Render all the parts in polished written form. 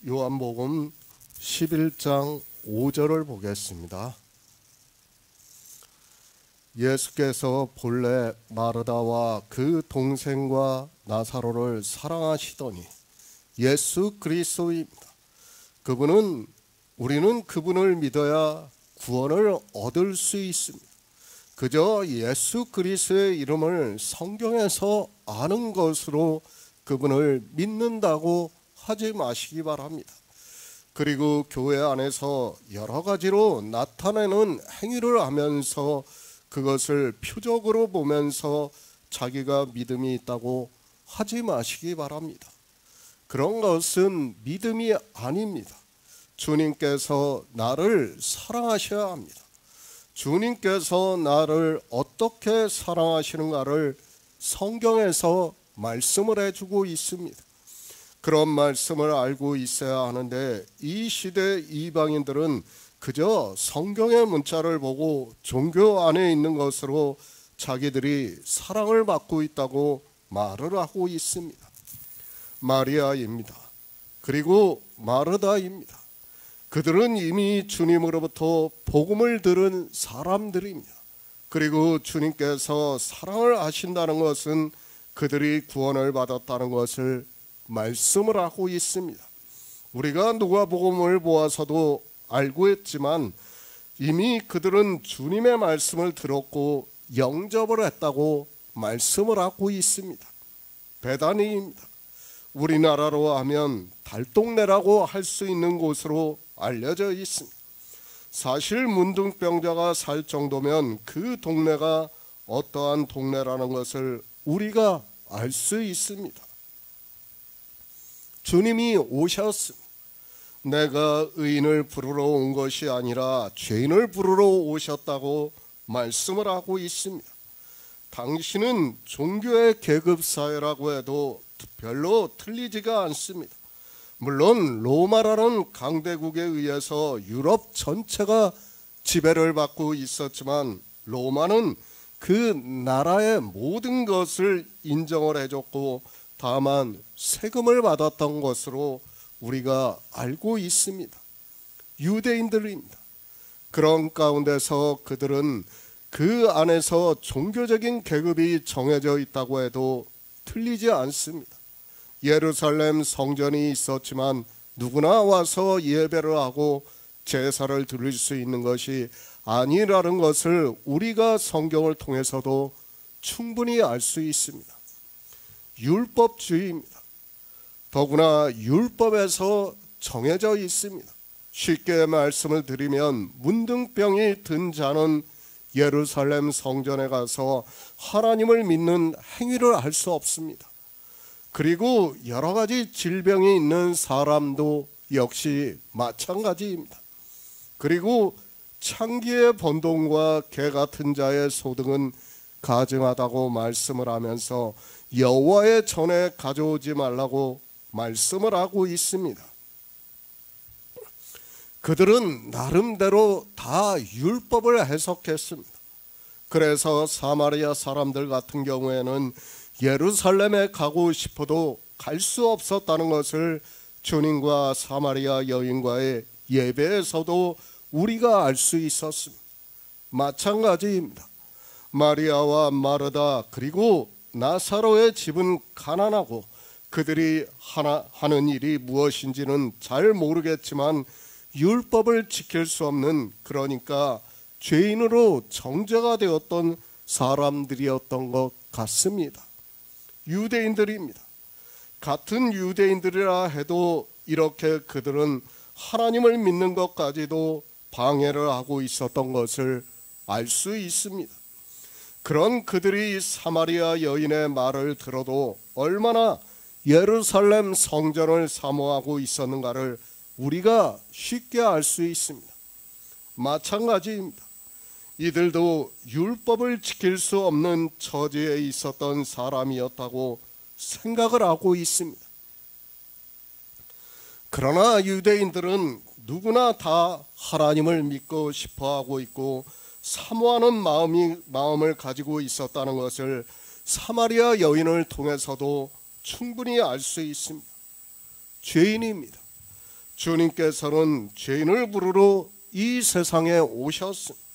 요한복음 11장 5절을 보겠습니다. 예수께서 본래 마르다와 그 동생과 나사로를 사랑하시더니 예수 그리스도입니다. 우리는 그분을 믿어야 구원을 얻을 수 있습니다. 그저 예수 그리스도의 이름을 성경에서 아는 것으로 그분을 믿는다고 하지 마시기 바랍니다. 그리고 교회 안에서 여러 가지로 나타내는 행위를 하면서 그것을 표적으로 보면서 자기가 믿음이 있다고 하지 마시기 바랍니다. 그런 것은 믿음이 아닙니다. 주님께서 나를 사랑하셔야 합니다. 주님께서 나를 어떻게 사랑하시는가를 성경에서 말씀을 해주고 있습니다. 그런 말씀을 알고 있어야 하는데 이 시대 이방인들은 그저 성경의 문자를 보고 종교 안에 있는 것으로 자기들이 사랑을 받고 있다고 말을 하고 있습니다. 마리아입니다. 그리고 마르다입니다. 그들은 이미 주님으로부터 복음을 들은 사람들입니다. 그리고 주님께서 사랑을 하신다는 것은 그들이 구원을 받았다는 것을 말씀을 하고 있습니다. 우리가 누가복음을 보아서도 알고 있지만 이미 그들은 주님의 말씀을 들었고 영접을 했다고 말씀을 하고 있습니다. 베다니입니다. 우리나라로 하면 달동네라고 할 수 있는 곳으로 알려져 있습니다. 사실 문둥병자가 살 정도면 그 동네가 어떠한 동네라는 것을 우리가 알 수 있습니다. 주님이 오셨습니다. 내가 의인을 부르러 온 것이 아니라 죄인을 부르러 오셨다고 말씀을 하고 있습니다. 당신은 종교의 계급사회라고 해도 별로 틀리지가 않습니다. 물론 로마라는 강대국에 의해서 유럽 전체가 지배를 받고 있었지만 로마는 그 나라의 모든 것을 인정을 해줬고 다만 세금을 받았던 것으로 우리가 알고 있습니다. 유대인들입니다. 그런 가운데서 그들은 그 안에서 종교적인 계급이 정해져 있다고 해도 틀리지 않습니다. 예루살렘 성전이 있었지만 누구나 와서 예배를 하고 제사를 드릴 수 있는 것이 아니라는 것을 우리가 성경을 통해서도 충분히 알 수 있습니다. 율법주의입니다. 더구나 율법에서 정해져 있습니다. 쉽게 말씀을 드리면 문둥병이 든 자는 예루살렘 성전에 가서 하나님을 믿는 행위를 할 수 없습니다. 그리고 여러 가지 질병이 있는 사람도 역시 마찬가지입니다. 그리고 창기의 번동과 개 같은 자의 소득은 가증하다고 말씀을 하면서 여호와의 전에 가져오지 말라고 말씀을 하고 있습니다. 그들은 나름대로 다 율법을 해석했습니다. 그래서 사마리아 사람들 같은 경우에는 예루살렘에 가고 싶어도 갈 수 없었다는 것을 주님과 사마리아 여인과의 예배에서도 우리가 알 수 있었습니다. 마찬가지입니다. 마리아와 마르다 그리고 나사로의 집은 가난하고 그들이 하는 일이 무엇인지는 잘 모르겠지만 율법을 지킬 수 없는, 그러니까 죄인으로 정죄가 되었던 사람들이었던 것 같습니다. 유대인들입니다. 같은 유대인들이라 해도 이렇게 그들은 하나님을 믿는 것까지도 방해를 하고 있었던 것을 알 수 있습니다. 그런 그들이 사마리아 여인의 말을 들어도 얼마나 예루살렘 성전을 사모하고 있었는가를 우리가 쉽게 알 수 있습니다. 마찬가지입니다. 이들도 율법을 지킬 수 없는 처지에 있었던 사람이었다고 생각을 하고 있습니다. 그러나 유대인들은 누구나 다 하나님을 믿고 싶어하고 있고 사모하는 마음을 가지고 있었다는 것을 사마리아 여인을 통해서도 충분히 알 수 있습니다. 죄인입니다. 주님께서는 죄인을 부르러 이 세상에 오셨습니다.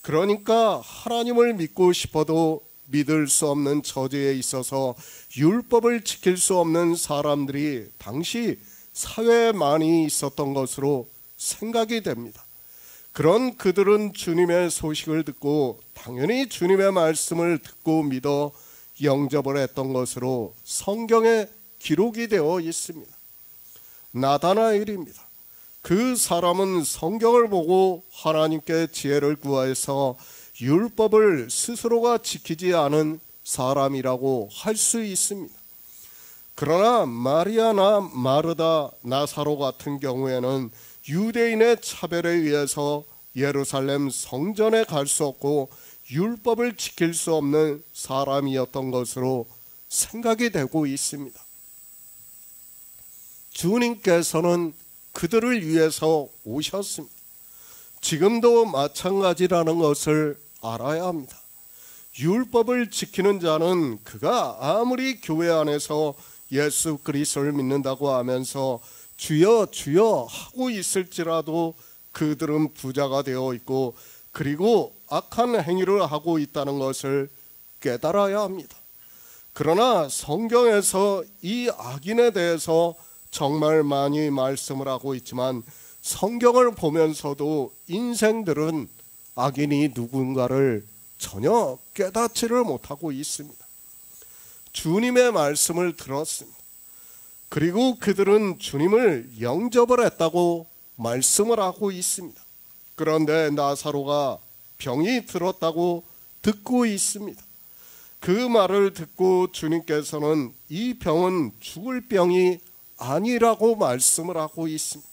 그러니까 하나님을 믿고 싶어도 믿을 수 없는 처지에 있어서 율법을 지킬 수 없는 사람들이 당시 사회에 많이 있었던 것으로 생각이 됩니다. 그런 그들은 주님의 소식을 듣고 당연히 주님의 말씀을 듣고 믿어 영접을 했던 것으로 성경에 기록이 되어 있습니다. 나다나엘입니다. 그 사람은 성경을 보고 하나님께 지혜를 구하여서 율법을 스스로가 지키지 않은 사람이라고 할 수 있습니다. 그러나 마리아나 마르다, 나사로 같은 경우에는 유대인의 차별에 의해서 예루살렘 성전에 갈 수 없고 율법을 지킬 수 없는 사람이었던 것으로 생각이 되고 있습니다. 주님께서는 그들을 위해서 오셨습니다. 지금도 마찬가지라는 것을 알아야 합니다. 율법을 지키는 자는 그가 아무리 교회 안에서 예수 그리스도를 믿는다고 하면서 주여 주여 하고 있을지라도 그들은 부자가 되어 있고 그리고 악한 행위를 하고 있다는 것을 깨달아야 합니다. 그러나 성경에서 이 악인에 대해서 정말 많이 말씀을 하고 있지만 성경을 보면서도 인생들은 악인이 누군가를 전혀 깨닫지를 못하고 있습니다. 주님의 말씀을 들었습니다. 그리고 그들은 주님을 영접을 했다고 말씀을 하고 있습니다. 그런데 나사로가 병이 들었다고 듣고 있습니다. 그 말을 듣고 주님께서는 이 병은 죽을 병이 아니라고 말씀을 하고 있습니다.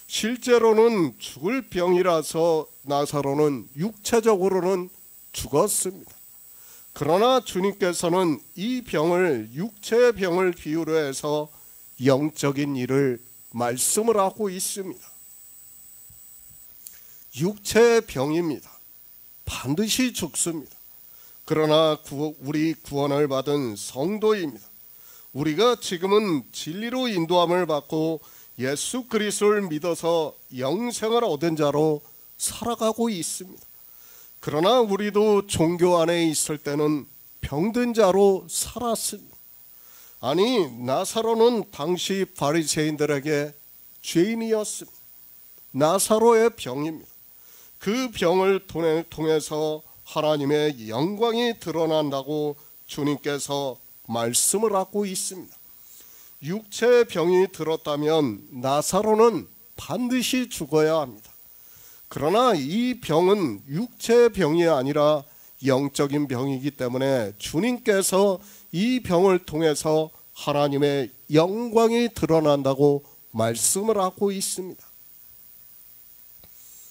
실제로는 죽을 병이라서 나사로는 육체적으로는 죽었습니다. 그러나 주님께서는 이 병을 육체의 병을 비유로 해서 영적인 일을 말씀을 하고 있습니다. 육체의 병입니다. 반드시 죽습니다. 그러나 우리 구원을 받은 성도입니다. 우리가 지금은 진리로 인도함을 받고 예수 그리스도를 믿어서 영생을 얻은 자로 살아가고 있습니다. 그러나 우리도 종교 안에 있을 때는 병든 자로 살았습니다. 아니, 나사로는 당시 바리새인들에게 죄인이었습니다. 나사로의 병입니다. 그 병을 통해서 하나님의 영광이 드러난다고 주님께서 말씀을 하고 있습니다. 육체의 병이 들었다면 나사로는 반드시 죽어야 합니다. 그러나 이 병은 육체의 병이 아니라 영적인 병이기 때문에 주님께서 이 병을 통해서 하나님의 영광이 드러난다고 말씀을 하고 있습니다.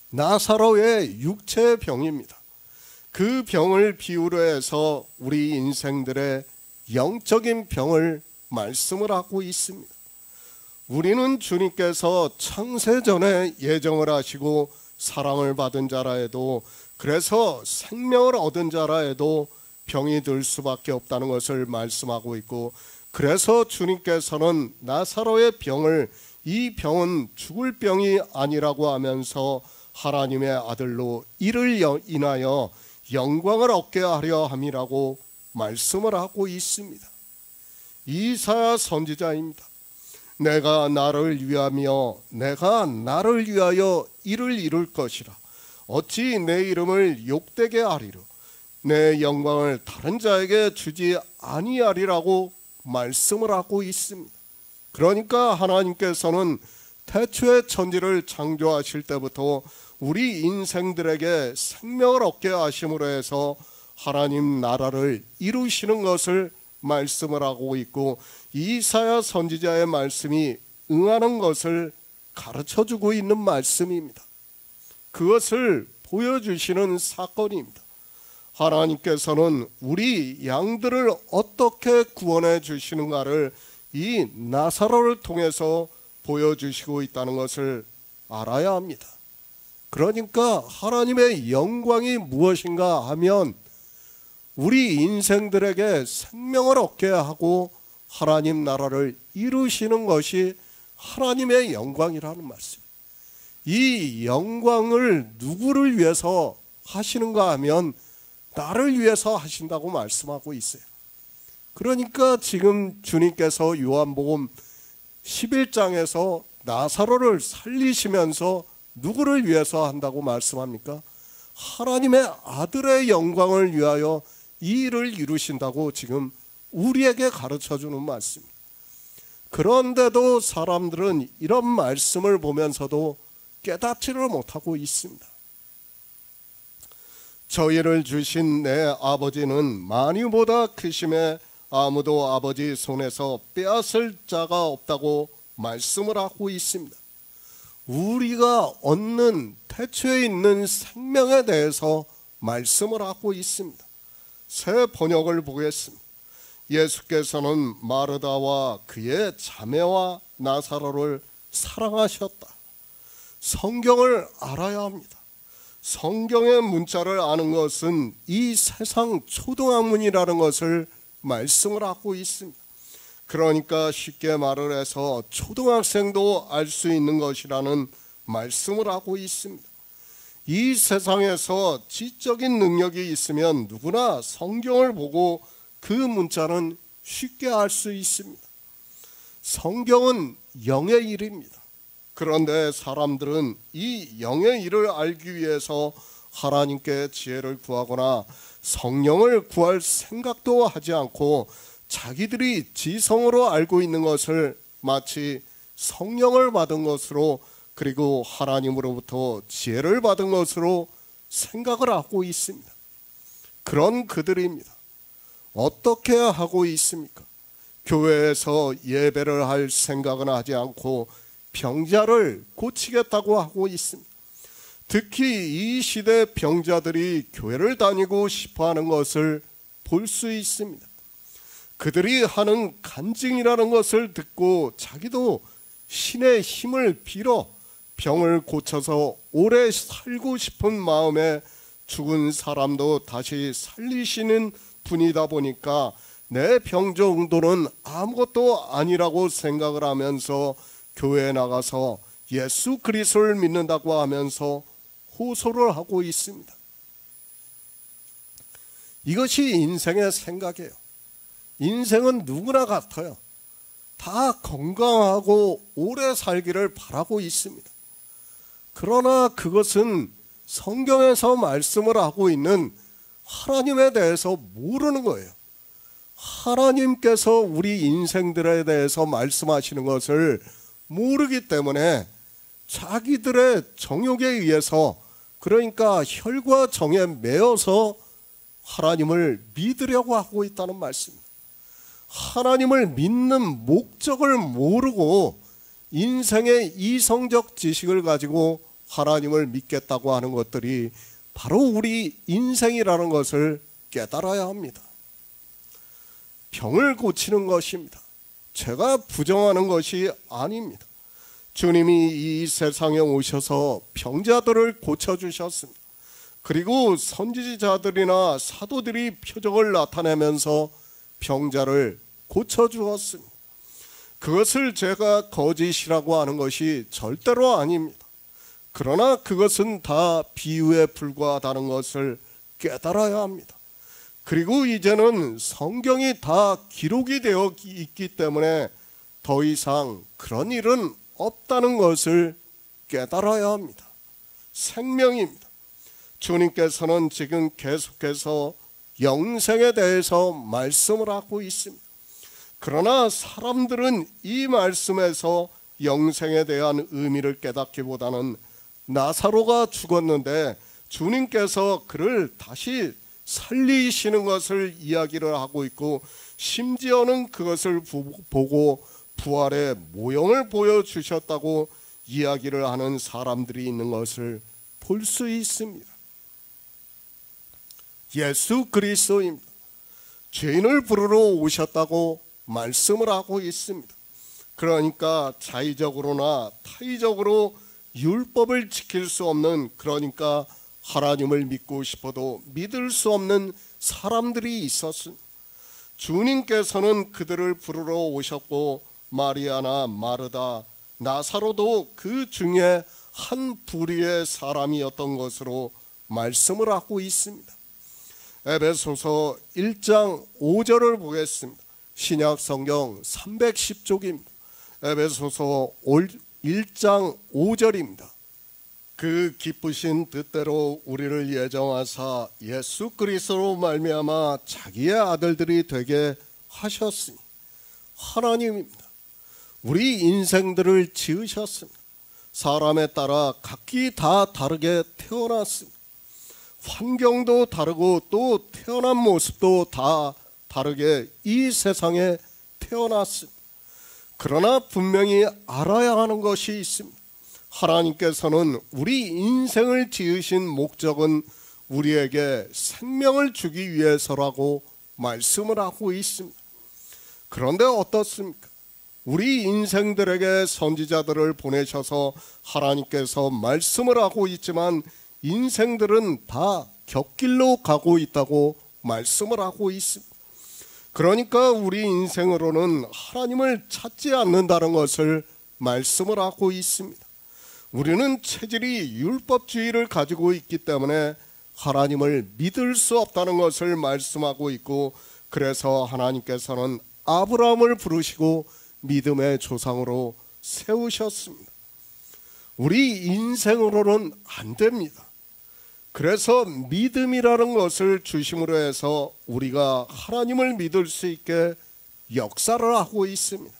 나사로의 육체의 병입니다. 그 병을 비유로 해서 우리 인생들의 영적인 병을 말씀을 하고 있습니다. 우리는 주님께서 창세전에 예정을 하시고 사랑을 받은 자라 해도, 그래서 생명을 얻은 자라 해도 병이 들 수밖에 없다는 것을 말씀하고 있고, 그래서 주님께서는 나사로의 병을, 이 병은 죽을 병이 아니라고 하면서 하나님의 아들로 이를 인하여 영광을 얻게 하려 함이라고 말씀을 하고 있습니다. 이사야 선지자입니다. 내가 나를 위하며 내가 나를 위하여 이를 이룰 것이라. 어찌 내 이름을 욕되게 하리요. 내 영광을 다른 자에게 주지 아니하리라고 말씀을 하고 있습니다. 그러니까 하나님께서는 태초에 천지를 창조하실 때부터 우리 인생들에게 생명을 얻게 하심으로 해서 하나님 나라를 이루시는 것을 말씀을 하고 있고, 이사야 선지자의 말씀이 응하는 것을 가르쳐주고 있는 말씀입니다. 그것을 보여주시는 사건입니다. 하나님께서는 우리 양들을 어떻게 구원해 주시는가를 이 나사로를 통해서 보여주시고 있다는 것을 알아야 합니다. 그러니까 하나님의 영광이 무엇인가 하면 우리 인생들에게 생명을 얻게 하고 하나님 나라를 이루시는 것이 하나님의 영광이라는 말씀. 이 영광을 누구를 위해서 하시는가 하면 나를 위해서 하신다고 말씀하고 있어요. 그러니까 지금 주님께서 요한복음 11장에서 나사로를 살리시면서 누구를 위해서 한다고 말씀합니까? 하나님의 아들의 영광을 위하여 이 일을 이루신다고 지금 우리에게 가르쳐주는 말씀입니다. 그런데도 사람들은 이런 말씀을 보면서도 깨닫지를 못하고 있습니다. 저희를 주신 내 아버지는 만유보다 크심에 아무도 아버지 손에서 빼앗을 자가 없다고 말씀을 하고 있습니다. 우리가 얻는 태초에 있는 생명에 대해서 말씀을 하고 있습니다. 새 번역을 보겠습니다. 예수께서는 마르다와 그의 자매와 나사로를 사랑하셨다. 성경을 알아야 합니다. 성경의 문자를 아는 것은 이 세상 초등학문이라는 것을 말씀을 하고 있습니다. 그러니까 쉽게 말을 해서 초등학생도 알 수 있는 것이라는 말씀을 하고 있습니다. 이 세상에서 지적인 능력이 있으면 누구나 성경을 보고 그 문자는 쉽게 알 수 있습니다. 성경은 영의 일입니다. 그런데 사람들은 이 영의 일을 알기 위해서 하나님께 지혜를 구하거나 성령을 구할 생각도 하지 않고 자기들이 지성으로 알고 있는 것을 마치 성령을 받은 것으로 그리고 하나님으로부터 지혜를 받은 것으로 생각을 하고 있습니다. 그런 그들입니다. 어떻게 하고 있습니까? 교회에서 예배를 할 생각은 하지 않고 병자를 고치겠다고 하고 있습니다. 특히 이 시대 병자들이 교회를 다니고 싶어하는 것을 볼 수 있습니다. 그들이 하는 간증이라는 것을 듣고 자기도 신의 힘을 빌어 병을 고쳐서 오래 살고 싶은 마음에 죽은 사람도 다시 살리시는 분이다 보니까 내 병 정도는 아무것도 아니라고 생각을 하면서 교회에 나가서 예수 그리스도를 믿는다고 하면서 호소를 하고 있습니다. 이것이 인생의 생각이에요. 인생은 누구나 같아요. 다 건강하고 오래 살기를 바라고 있습니다. 그러나 그것은 성경에서 말씀을 하고 있는 하나님에 대해서 모르는 거예요. 하나님께서 우리 인생들에 대해서 말씀하시는 것을 모르기 때문에 자기들의 정욕에 의해서, 그러니까 혈과 정에 매여서 하나님을 믿으려고 하고 있다는 말씀입니다. 하나님을 믿는 목적을 모르고 인생의 이성적 지식을 가지고 하나님을 믿겠다고 하는 것들이 바로 우리 인생이라는 것을 깨달아야 합니다. 병을 고치는 것입니다. 제가 부정하는 것이 아닙니다. 주님이 이 세상에 오셔서 병자들을 고쳐주셨습니다. 그리고 선지자들이나 사도들이 표적을 나타내면서 병자를 고쳐주었습니다. 그것을 제가 거짓이라고 하는 것이 절대로 아닙니다. 그러나 그것은 다 비유에 불과하다는 것을 깨달아야 합니다. 그리고 이제는 성경이 다 기록이 되어 있기 때문에 더 이상 그런 일은 없다는 것을 깨달아야 합니다. 생명입니다. 주님께서는 지금 계속해서 영생에 대해서 말씀을 하고 있습니다. 그러나 사람들은 이 말씀에서 영생에 대한 의미를 깨닫기보다는 나사로가 죽었는데 주님께서 그를 다시 살리시는 것을 이야기를 하고 있고, 심지어는 그것을 보고 부활의 모형을 보여주셨다고 이야기를 하는 사람들이 있는 것을 볼 수 있습니다. 예수 그리스도입니다. 죄인을 부르러 오셨다고 말씀을 하고 있습니다. 그러니까 자의적으로나 타의적으로 율법을 지킬 수 없는, 그러니까 하나님을 믿고 싶어도 믿을 수 없는 사람들이 있었습니다. 주님께서는 그들을 부르러 오셨고 마리아나 마르다, 나사로도 그 중에 한 부류의 사람이었던 것으로 말씀을 하고 있습니다. 에베소서 1장 5절을 보겠습니다. 신약 성경 310쪽입니다. 에베소서 1장 5절입니다. 그 기쁘신 뜻대로 우리를 예정하사 예수 그리스도로 말미암아 자기의 아들들이 되게 하셨으니, 하나님입니다. 우리 인생들을 지으셨습니다. 사람에 따라 각기 다 다르게 태어났습니다. 환경도 다르고 또 태어난 모습도 다 다르게 이 세상에 태어났습니다. 그러나 분명히 알아야 하는 것이 있습니다. 하나님께서는 우리 인생을 지으신 목적은 우리에게 생명을 주기 위해서라고 말씀을 하고 있습니다. 그런데 어떻습니까? 우리 인생들에게 선지자들을 보내셔서 하나님께서 말씀을 하고 있지만 인생들은 다 곁길로 가고 있다고 말씀을 하고 있습니다. 그러니까 우리 인생으로는 하나님을 찾지 않는다는 것을 말씀을 하고 있습니다. 우리는 체질이 율법주의를 가지고 있기 때문에 하나님을 믿을 수 없다는 것을 말씀하고 있고, 그래서 하나님께서는 아브라함을 부르시고 믿음의 조상으로 세우셨습니다. 우리 인생으로는 안 됩니다. 그래서 믿음이라는 것을 중심으로 해서 우리가 하나님을 믿을 수 있게 역사를 하고 있습니다.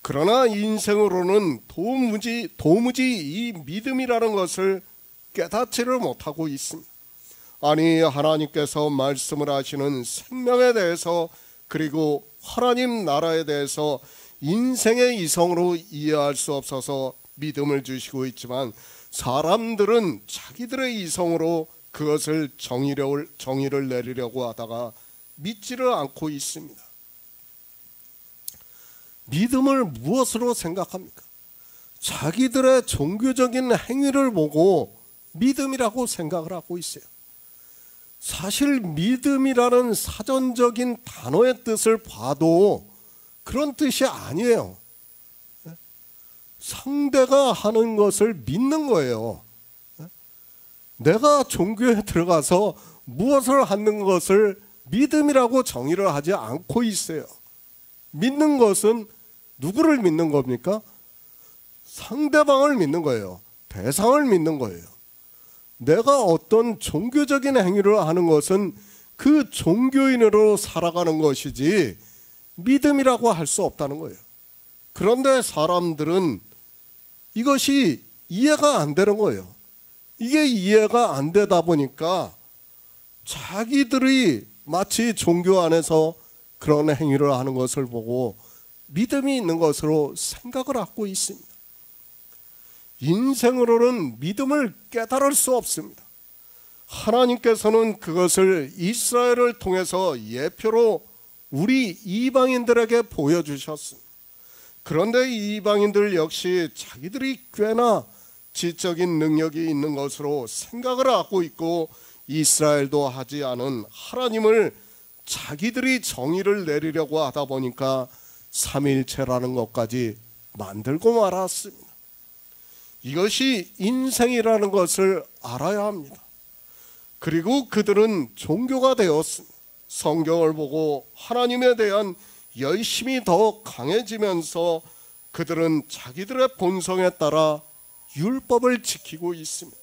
그러나 인생으로는 도무지 이 믿음이라는 것을 깨닫지를 못하고 있습니다. 아니, 하나님께서 말씀을 하시는 생명에 대해서, 그리고 하나님 나라에 대해서 인생의 이성으로 이해할 수 없어서 믿음을 주시고 있지만, 사람들은 자기들의 이성으로 그것을 정의를 내리려고 하다가 믿지를 않고 있습니다. 믿음을 무엇으로 생각합니까? 자기들의 종교적인 행위를 보고 믿음이라고 생각을 하고 있어요. 사실 믿음이라는 사전적인 단어의 뜻을 봐도 그런 뜻이 아니에요. 상대가 하는 것을 믿는 거예요. 내가 종교에 들어가서 무엇을 하는 것을 믿음이라고 정의를 하지 않고 있어요. 믿는 것은 누구를 믿는 겁니까? 상대방을 믿는 거예요. 대상을 믿는 거예요. 내가 어떤 종교적인 행위를 하는 것은 그 종교인으로 살아가는 것이지 믿음이라고 할 수 없다는 거예요. 그런데 사람들은 이것이 이해가 안 되는 거예요. 이게 이해가 안 되다 보니까 자기들이 마치 종교 안에서 그런 행위를 하는 것을 보고 믿음이 있는 것으로 생각을 하고 있습니다. 인생으로는 믿음을 깨달을 수 없습니다. 하나님께서는 그것을 이스라엘을 통해서 예표로 우리 이방인들에게 보여주셨습니다. 그런데 이방인들 역시 자기들이 꽤나 지적인 능력이 있는 것으로 생각을 하고 있고, 이스라엘도 하지 않은 하나님을 자기들이 정의를 내리려고 하다 보니까 삼위일체라는 것까지 만들고 말았습니다. 이것이 인생이라는 것을 알아야 합니다. 그리고 그들은 종교가 되었습니다. 성경을 보고 하나님에 대한 열심이 더 강해지면서 그들은 자기들의 본성에 따라 율법을 지키고 있습니다.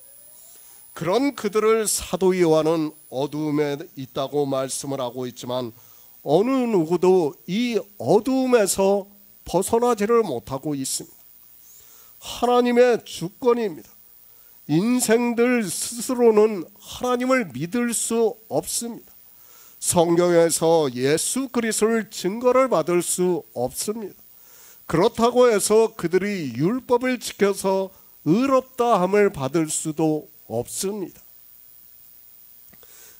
그런 그들을 사도 요한은 어두움에 있다고 말씀을 하고 있지만 어느 누구도 이 어두움에서 벗어나지를 못하고 있습니다. 하나님의 주권입니다. 인생들 스스로는 하나님을 믿을 수 없습니다. 성경에서 예수 그리스도를 증거를 받을 수 없습니다. 그렇다고 해서 그들이 율법을 지켜서 의롭다 함을 받을 수도 없습니다.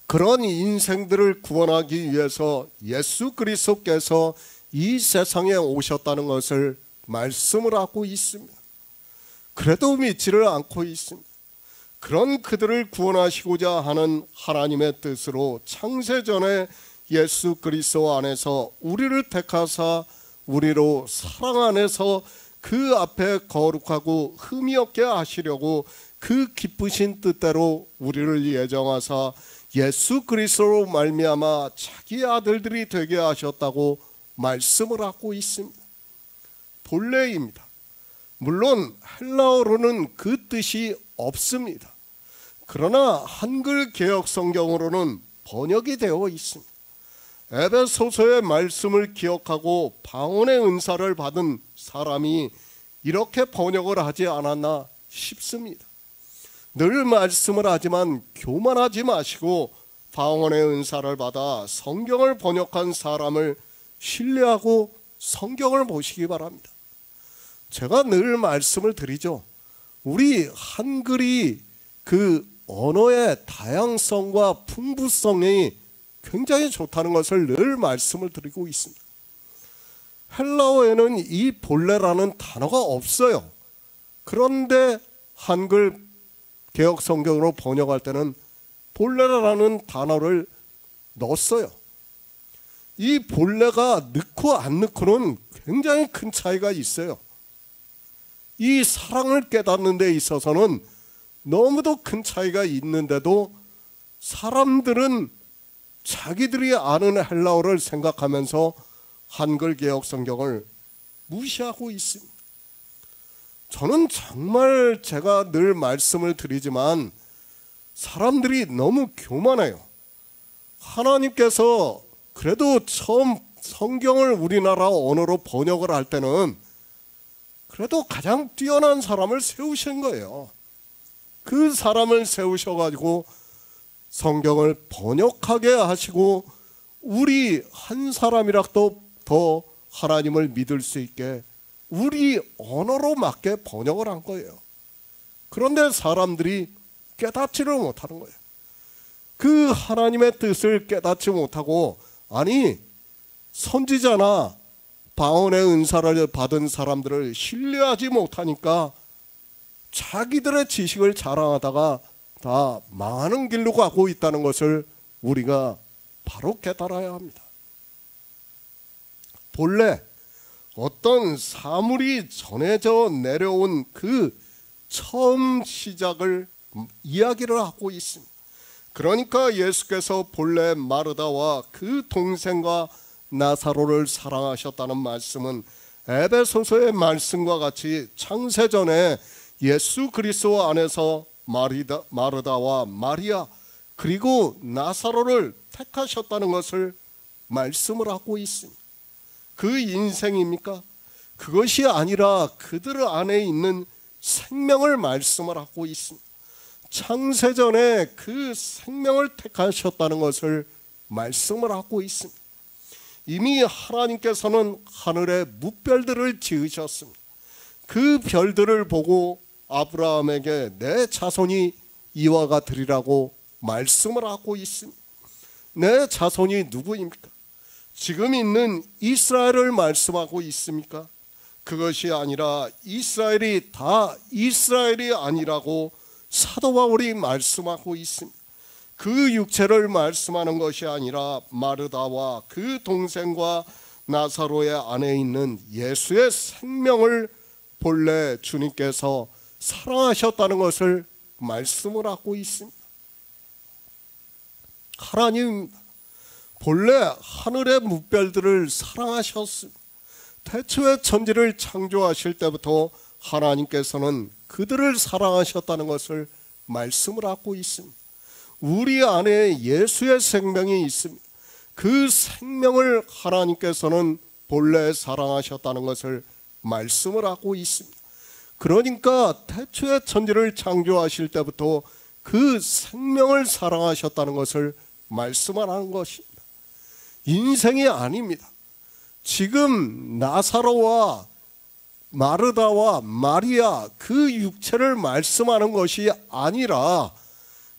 그런 인생들을 구원하기 위해서 예수 그리스도께서 이 세상에 오셨다는 것을 말씀을 하고 있습니다. 그래도 믿지를 않고 있습니다. 그런 그들을 구원하시고자 하는 하나님의 뜻으로 창세전에 예수 그리스도 안에서 우리를 택하사 우리로 사랑 안에서 그 앞에 거룩하고 흠이 없게 하시려고 그 기쁘신 뜻대로 우리를 예정하사 예수 그리스도로 말미암아 자기 아들들이 되게 하셨다고 말씀을 하고 있습니다. 본래입니다. 물론 헬라어로는 그 뜻이 없습니다. 그러나 한글 개역 성경으로는 번역이 되어 있습니다. 에베소서의 말씀을 기억하고 방언의 은사를 받은 사람이 이렇게 번역을 하지 않았나 싶습니다. 늘 말씀을 하지만 교만하지 마시고 방언의 은사를 받아 성경을 번역한 사람을 신뢰하고 성경을 보시기 바랍니다. 제가 늘 말씀을 드리죠. 우리 한글이 그 언어의 다양성과 풍부성이 굉장히 좋다는 것을 늘 말씀을 드리고 있습니다. 헬라어에는 이 본래라는 단어가 없어요. 그런데 한글 개역 성경으로 번역할 때는 본래라는 단어를 넣었어요. 이 본래가 넣고 안 넣고는 굉장히 큰 차이가 있어요. 이 사랑을 깨닫는 데 있어서는 너무도 큰 차이가 있는데도 사람들은 자기들이 아는 헬라어를 생각하면서 한글 개역 성경을 무시하고 있습니다. 저는 정말 제가 늘 말씀을 드리지만 사람들이 너무 교만해요. 하나님께서 그래도 처음 성경을 우리나라 언어로 번역을 할 때는 그래도 가장 뛰어난 사람을 세우신 거예요. 그 사람을 세우셔가지고 성경을 번역하게 하시고 우리 한 사람이라도 더 하나님을 믿을 수 있게 우리 언어로 맞게 번역을 한 거예요. 그런데 사람들이 깨닫지를 못하는 거예요. 그 하나님의 뜻을 깨닫지 못하고 아니 선지자나 방언의 은사를 받은 사람들을 신뢰하지 못하니까 자기들의 지식을 자랑하다가 다 망하는 길로 가고 있다는 것을 우리가 바로 깨달아야 합니다. 본래 어떤 사물이 전해져 내려온 그 처음 시작을 이야기를 하고 있습니다. 그러니까 예수께서 본래 마르다와 그 동생과 나사로를 사랑하셨다는 말씀은 에베소서의 말씀과 같이 창세전에 예수 그리스도 안에서 마르다와 마리아 그리고 나사로를 택하셨다는 것을 말씀을 하고 있습니다. 그 인생입니까? 그것이 아니라 그들 안에 있는 생명을 말씀을 하고 있습니다. 창세전에 그 생명을 택하셨다는 것을 말씀을 하고 있습니다. 이미 하나님께서는 하늘의 무별들을 지으셨습니다. 그 별들을 보고 아브라함에게 내 자손이 이와 같으리라고 말씀을 하고 있습니다. 내 자손이 누구입니까? 지금 있는 이스라엘을 말씀하고 있습니까? 그것이 아니라 이스라엘이 다 이스라엘이 아니라고 사도 바울이 말씀하고 있습니다. 그 육체를 말씀하는 것이 아니라 마르다와 그 동생과 나사로의 안에 있는 예수의 생명을 본래 주님께서 사랑하셨다는 것을 말씀을 하고 있습니다. 하나님 본래 하늘의 무별들을 사랑하셨습니다. 태초에 천지를 창조하실 때부터 하나님께서는 그들을 사랑하셨다는 것을 말씀을 하고 있습니다. 우리 안에 예수의 생명이 있습니다. 그 생명을 하나님께서는 본래 사랑하셨다는 것을 말씀을 하고 있습니다. 그러니까 태초에 천지를 창조하실 때부터 그 생명을 사랑하셨다는 것을 말씀을 하는 것입니다. 인생이 아닙니다. 지금 나사로와 마르다와 마리아 그 육체를 말씀하는 것이 아니라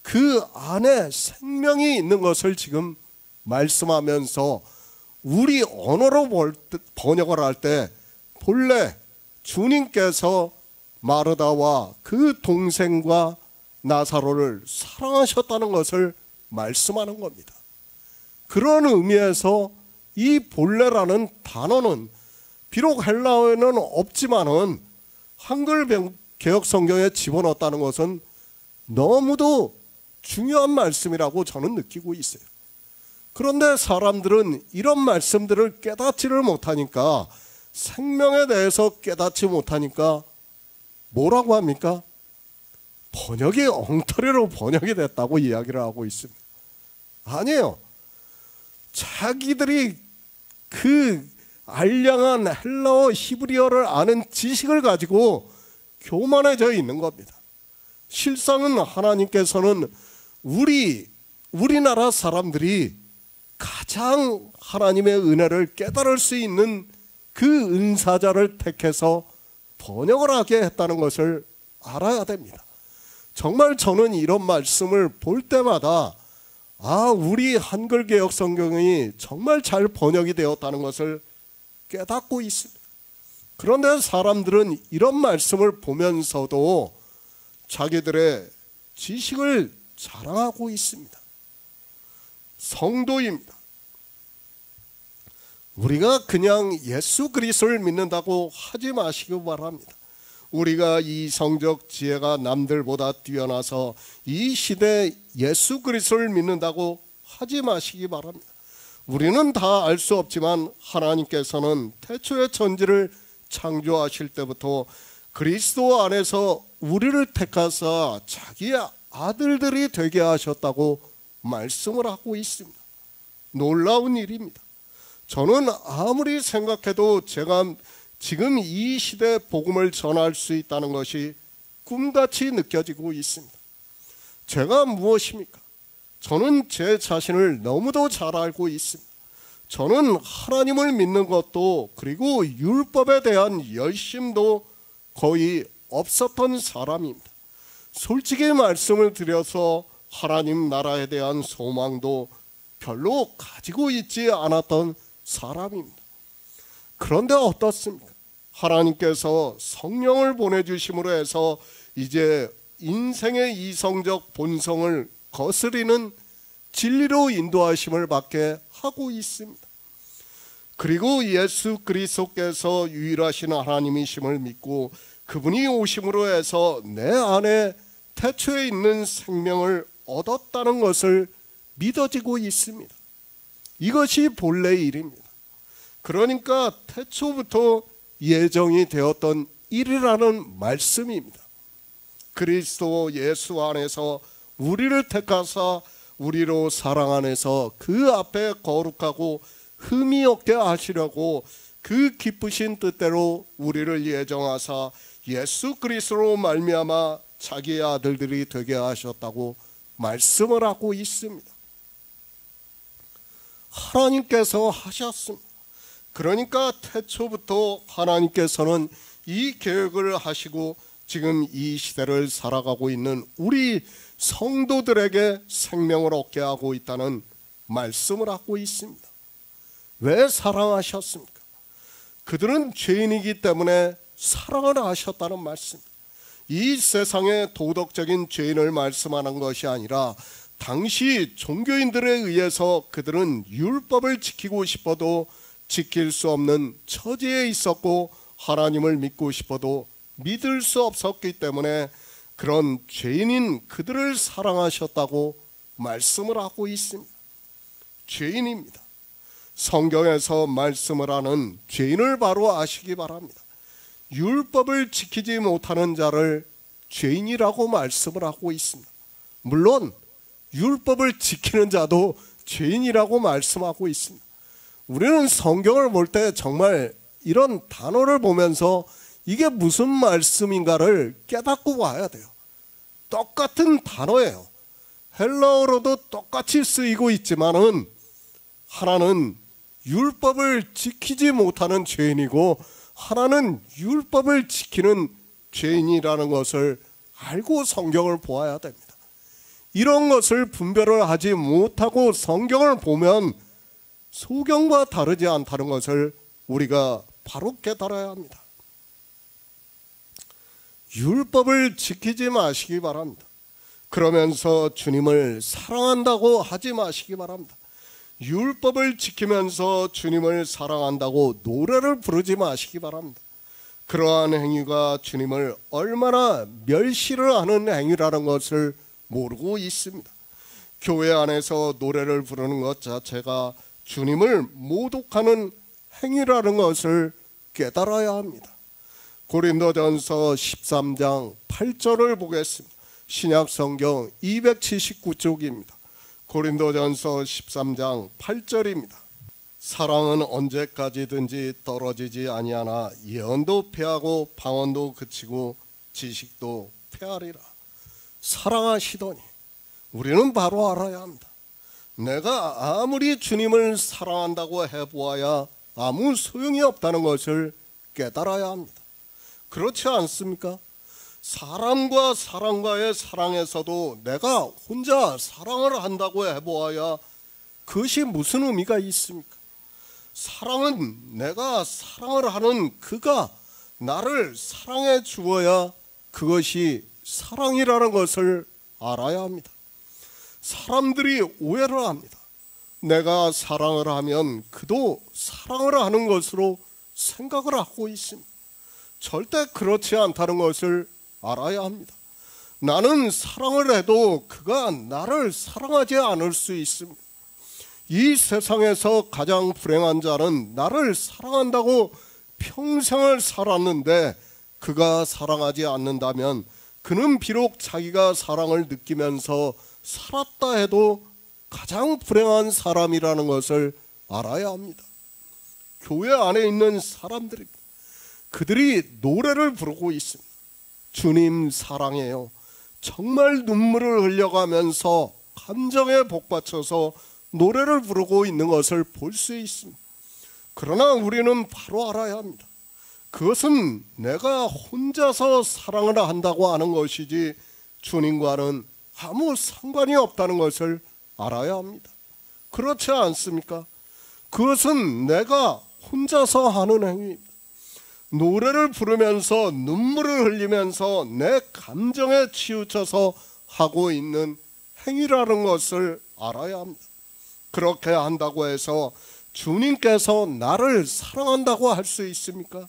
그 안에 생명이 있는 것을 지금 말씀하면서 우리 언어로 번역을 할 때 본래 주님께서 마르다와 그 동생과 나사로를 사랑하셨다는 것을 말씀하는 겁니다. 그런 의미에서 이 본래라는 단어는 비록 헬라어에는 없지만은 한글 개역 성경에 집어넣었다는 것은 너무도 중요한 말씀이라고 저는 느끼고 있어요. 그런데 사람들은 이런 말씀들을 깨닫지를 못하니까, 생명에 대해서 깨닫지 못하니까 뭐라고 합니까? 번역이 엉터리로 번역이 됐다고 이야기를 하고 있습니다. 아니에요. 자기들이 그 알량한 헬라어 히브리어를 아는 지식을 가지고 교만해져 있는 겁니다. 실상은 하나님께서는 우리나라 사람들이 가장 하나님의 은혜를 깨달을 수 있는 그 은사자를 택해서 번역을 하게 했다는 것을 알아야 됩니다. 정말 저는 이런 말씀을 볼 때마다 우리 한글 개역 성경이 정말 잘 번역이 되었다는 것을 깨닫고 있습니다. 그런데 사람들은 이런 말씀을 보면서도 자기들의 지식을 자랑하고 있습니다. 성도입니다. 우리가 그냥 예수 그리스도를 믿는다고 하지 마시기 바랍니다. 우리가 이성적 지혜가 남들보다 뛰어나서 이 시대에 예수 그리스도를 믿는다고 하지 마시기 바랍니다. 우리는 다 알 수 없지만 하나님께서는 태초의 천지를 창조하실 때부터 그리스도 안에서 우리를 택하사 자기의 아들들이 되게 하셨다고 말씀을 하고 있습니다. 놀라운 일입니다. 저는 아무리 생각해도 제가 지금 이 시대에 복음을 전할 수 있다는 것이 꿈같이 느껴지고 있습니다. 제가 무엇입니까? 저는 제 자신을 너무도 잘 알고 있습니다. 저는 하나님을 믿는 것도, 그리고 율법에 대한 열심도 거의 없었던 사람입니다. 솔직히 말씀을 드려서 하나님 나라에 대한 소망도 별로 가지고 있지 않았던 사람입니다. 그런데 어떻습니까? 하나님께서 성령을 보내주심으로 해서 이제 인생의 이성적 본성을 거스리는 진리로 인도하심을 받게 하고 있습니다. 그리고 예수 그리스도께서 유일하신 하나님이심을 믿고 그분이 오심으로 해서 내 안에 태초에 있는 생명을 얻었다는 것을 믿어지고 있습니다. 이것이 본래의 일입니다. 그러니까 태초부터 예정이 되었던 일이라는 말씀입니다. 그리스도 예수 안에서 우리를 택하사 우리로 사랑 안에서 그 앞에 거룩하고 흠이 없게 하시려고 그 기쁘신 뜻대로 우리를 예정하사 예수 그리스도로 말미암아 자기의 아들들이 되게 하셨다고 말씀을 하고 있습니다. 하나님께서 하셨습니다. 그러니까 태초부터 하나님께서는 이 계획을 하시고 지금 이 시대를 살아가고 있는 우리 성도들에게 생명을 얻게 하고 있다는 말씀을 하고 있습니다. 왜 사랑하셨습니까? 그들은 죄인이기 때문에 사랑을 하셨다는 말씀. 이 세상의 도덕적인 죄인을 말씀하는 것이 아니라 당시 종교인들에 의해서 그들은 율법을 지키고 싶어도 지킬 수 없는 처지에 있었고 하나님을 믿고 싶어도 믿을 수 없었기 때문에 그런 죄인인 그들을 사랑하셨다고 말씀을 하고 있습니다. 죄인입니다. 성경에서 말씀을 하는 죄인을 바로 아시기 바랍니다. 율법을 지키지 못하는 자를 죄인이라고 말씀을 하고 있습니다. 물론 율법을 지키는 자도 죄인이라고 말씀하고 있습니다. 우리는 성경을 볼 때 정말 이런 단어를 보면서 이게 무슨 말씀인가를 깨닫고 와야 돼요. 똑같은 단어예요. 헬라어로도 똑같이 쓰이고 있지만은 하나는 율법을 지키지 못하는 죄인이고 하나는 율법을 지키는 죄인이라는 것을 알고 성경을 보아야 됩니다. 이런 것을 분별을 하지 못하고 성경을 보면 소경과 다르지 않다는 것을 우리가 바로 깨달아야 합니다. 율법을 지키지 마시기 바랍니다. 그러면서 주님을 사랑한다고 하지 마시기 바랍니다. 율법을 지키면서 주님을 사랑한다고 노래를 부르지 마시기 바랍니다. 그러한 행위가 주님을 얼마나 멸시를 하는 행위라는 것을 모르고 있습니다. 교회 안에서 노래를 부르는 것 자체가 주님을 모독하는 행위라는 것을 깨달아야 합니다. 고린도전서 13장 8절을 보겠습니다. 신약성경 279쪽입니다. 고린도전서 13장 8절입니다. 사랑은 언제까지든지 떨어지지 아니하나 예언도 패하고 방언도 그치고 지식도 패하리라. 사랑하시더니 우리는 바로 알아야 합니다. 내가 아무리 주님을 사랑한다고 해보아야 아무 소용이 없다는 것을 깨달아야 합니다. 그렇지 않습니까? 사람과 사람과의 사랑에서도 내가 혼자 사랑을 한다고 해보아야 그것이 무슨 의미가 있습니까? 사랑은 내가 사랑을 하는 그가 나를 사랑해 주어야 그것이 사랑이라는 것을 알아야 합니다. 사람들이 오해를 합니다. 내가 사랑을 하면 그도 사랑을 하는 것으로 생각을 하고 있습니다. 절대 그렇지 않다는 것을 알아야 합니다. 나는 사랑을 해도 그가 나를 사랑하지 않을 수 있습니다. 이 세상에서 가장 불행한 자는 나를 사랑한다고 평생을 살았는데 그가 사랑하지 않는다면 그는 비록 자기가 사랑을 느끼면서 살았다 해도 가장 불행한 사람이라는 것을 알아야 합니다. 교회 안에 있는 사람들이 그들이 노래를 부르고 있습니다. 주님 사랑해요. 정말 눈물을 흘려가면서 감정에 복받쳐서 노래를 부르고 있는 것을 볼 수 있습니다. 그러나 우리는 바로 알아야 합니다. 그것은 내가 혼자서 사랑을 한다고 하는 것이지 주님과는 아무 상관이 없다는 것을 알아야 합니다. 그렇지 않습니까? 그것은 내가 혼자서 하는 행위입니다. 노래를 부르면서 눈물을 흘리면서 내 감정에 치우쳐서 하고 있는 행위라는 것을 알아야 합니다. 그렇게 한다고 해서 주님께서 나를 사랑한다고 할 수 있습니까?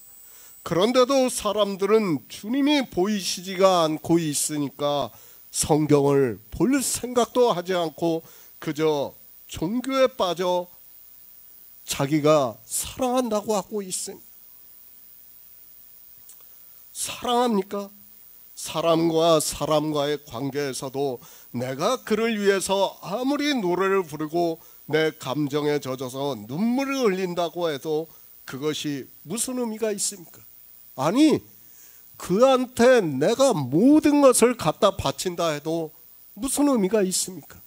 그런데도 사람들은 주님이 보이시지가 않고 있으니까 성경을 볼 생각도 하지 않고 그저 종교에 빠져 자기가 사랑한다고 하고 있습니다. 사랑합니까? 사람과 사람과의 관계에서도 내가 그를 위해서 아무리 노래를 부르고 내 감정에 젖어서 눈물을 흘린다고 해도 그것이 무슨 의미가 있습니까? 아니, 그한테 내가 모든 것을 갖다 바친다 해도 무슨 의미가 있습니까?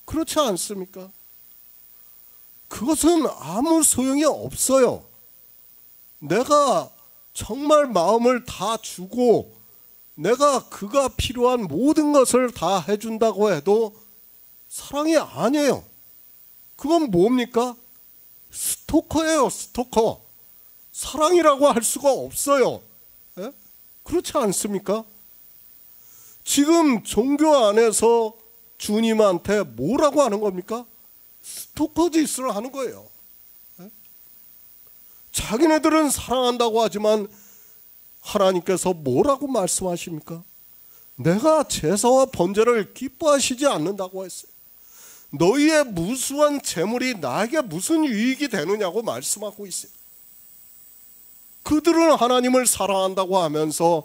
그렇지 않습니까? 그것은 아무 소용이 없어요. 내가 정말 마음을 다 주고 내가 그가 필요한 모든 것을 다 해준다고 해도 사랑이 아니에요. 그건 뭡니까? 스토커예요, 스토커. 사랑이라고 할 수가 없어요. 예? 그렇지 않습니까? 지금 종교 안에서 주님한테 뭐라고 하는 겁니까? 스토커 짓을 하는 거예요. 예? 자기네들은 사랑한다고 하지만 하나님께서 뭐라고 말씀하십니까? 내가 제사와 번제를 기뻐하시지 않는다고 했어요. 너희의 무수한 재물이 나에게 무슨 유익이 되느냐고 말씀하고 있어요. 그들은 하나님을 사랑한다고 하면서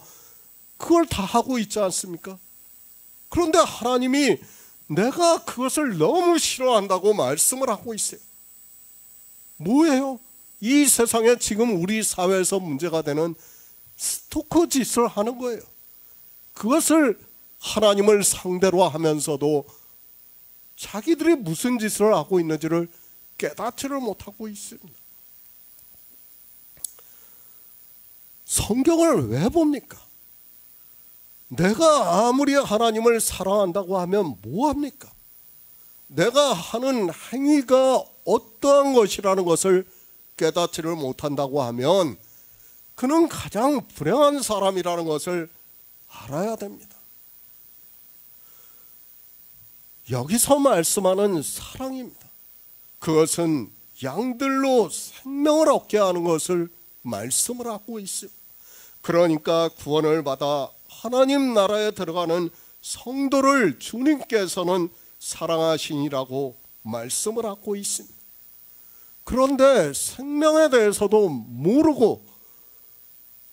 그걸 다 하고 있지 않습니까? 그런데 하나님이 내가 그것을 너무 싫어한다고 말씀을 하고 있어요. 뭐예요? 이 세상에 지금 우리 사회에서 문제가 되는 스토커 짓을 하는 거예요. 그것을 하나님을 상대로 하면서도 자기들이 무슨 짓을 하고 있는지를 깨닫지를 못하고 있습니다. 성경을 왜 봅니까? 내가 아무리 하나님을 사랑한다고 하면 뭐합니까? 내가 하는 행위가 어떠한 것이라는 것을 깨닫지를 못한다고 하면 그는 가장 불행한 사람이라는 것을 알아야 됩니다. 여기서 말씀하는 사랑입니다. 그것은 양들로 생명을 얻게 하는 것을 말씀을 하고 있습니다. 그러니까 구원을 받아 하나님 나라에 들어가는 성도를 주님께서는 사랑하시니라고 말씀을 하고 있습니다. 그런데 생명에 대해서도 모르고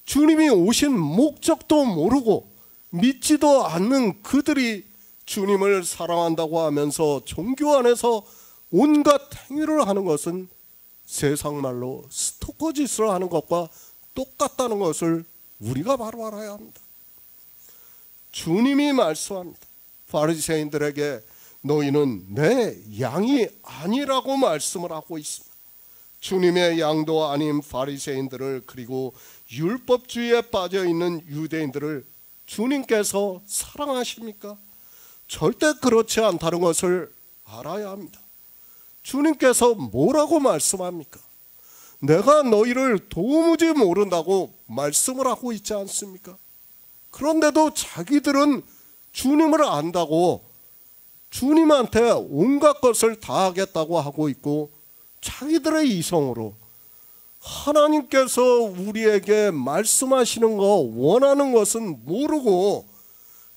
주님이 오신 목적도 모르고 믿지도 않는 그들이 주님을 사랑한다고 하면서 종교 안에서 온갖 행위를 하는 것은 세상 말로 스토커 짓을 하는 것과 똑같다는 것을 우리가 바로 알아야 합니다. 주님이 말씀합니다. 바리새인들에게 너희는 내 양이 아니라고 말씀을 하고 있습니다. 주님의 양도 아닌 바리새인들을, 그리고 율법주의에 빠져있는 유대인들을 주님께서 사랑하십니까? 절대 그렇지 않다는 것을 알아야 합니다. 주님께서 뭐라고 말씀합니까? 내가 너희를 도무지 모른다고 말씀을 하고 있지 않습니까? 그런데도 자기들은 주님을 안다고 주님한테 온갖 것을 다 하겠다고 하고 있고, 자기들의 이성으로 하나님께서 우리에게 말씀하시는 거, 원하는 것은 모르고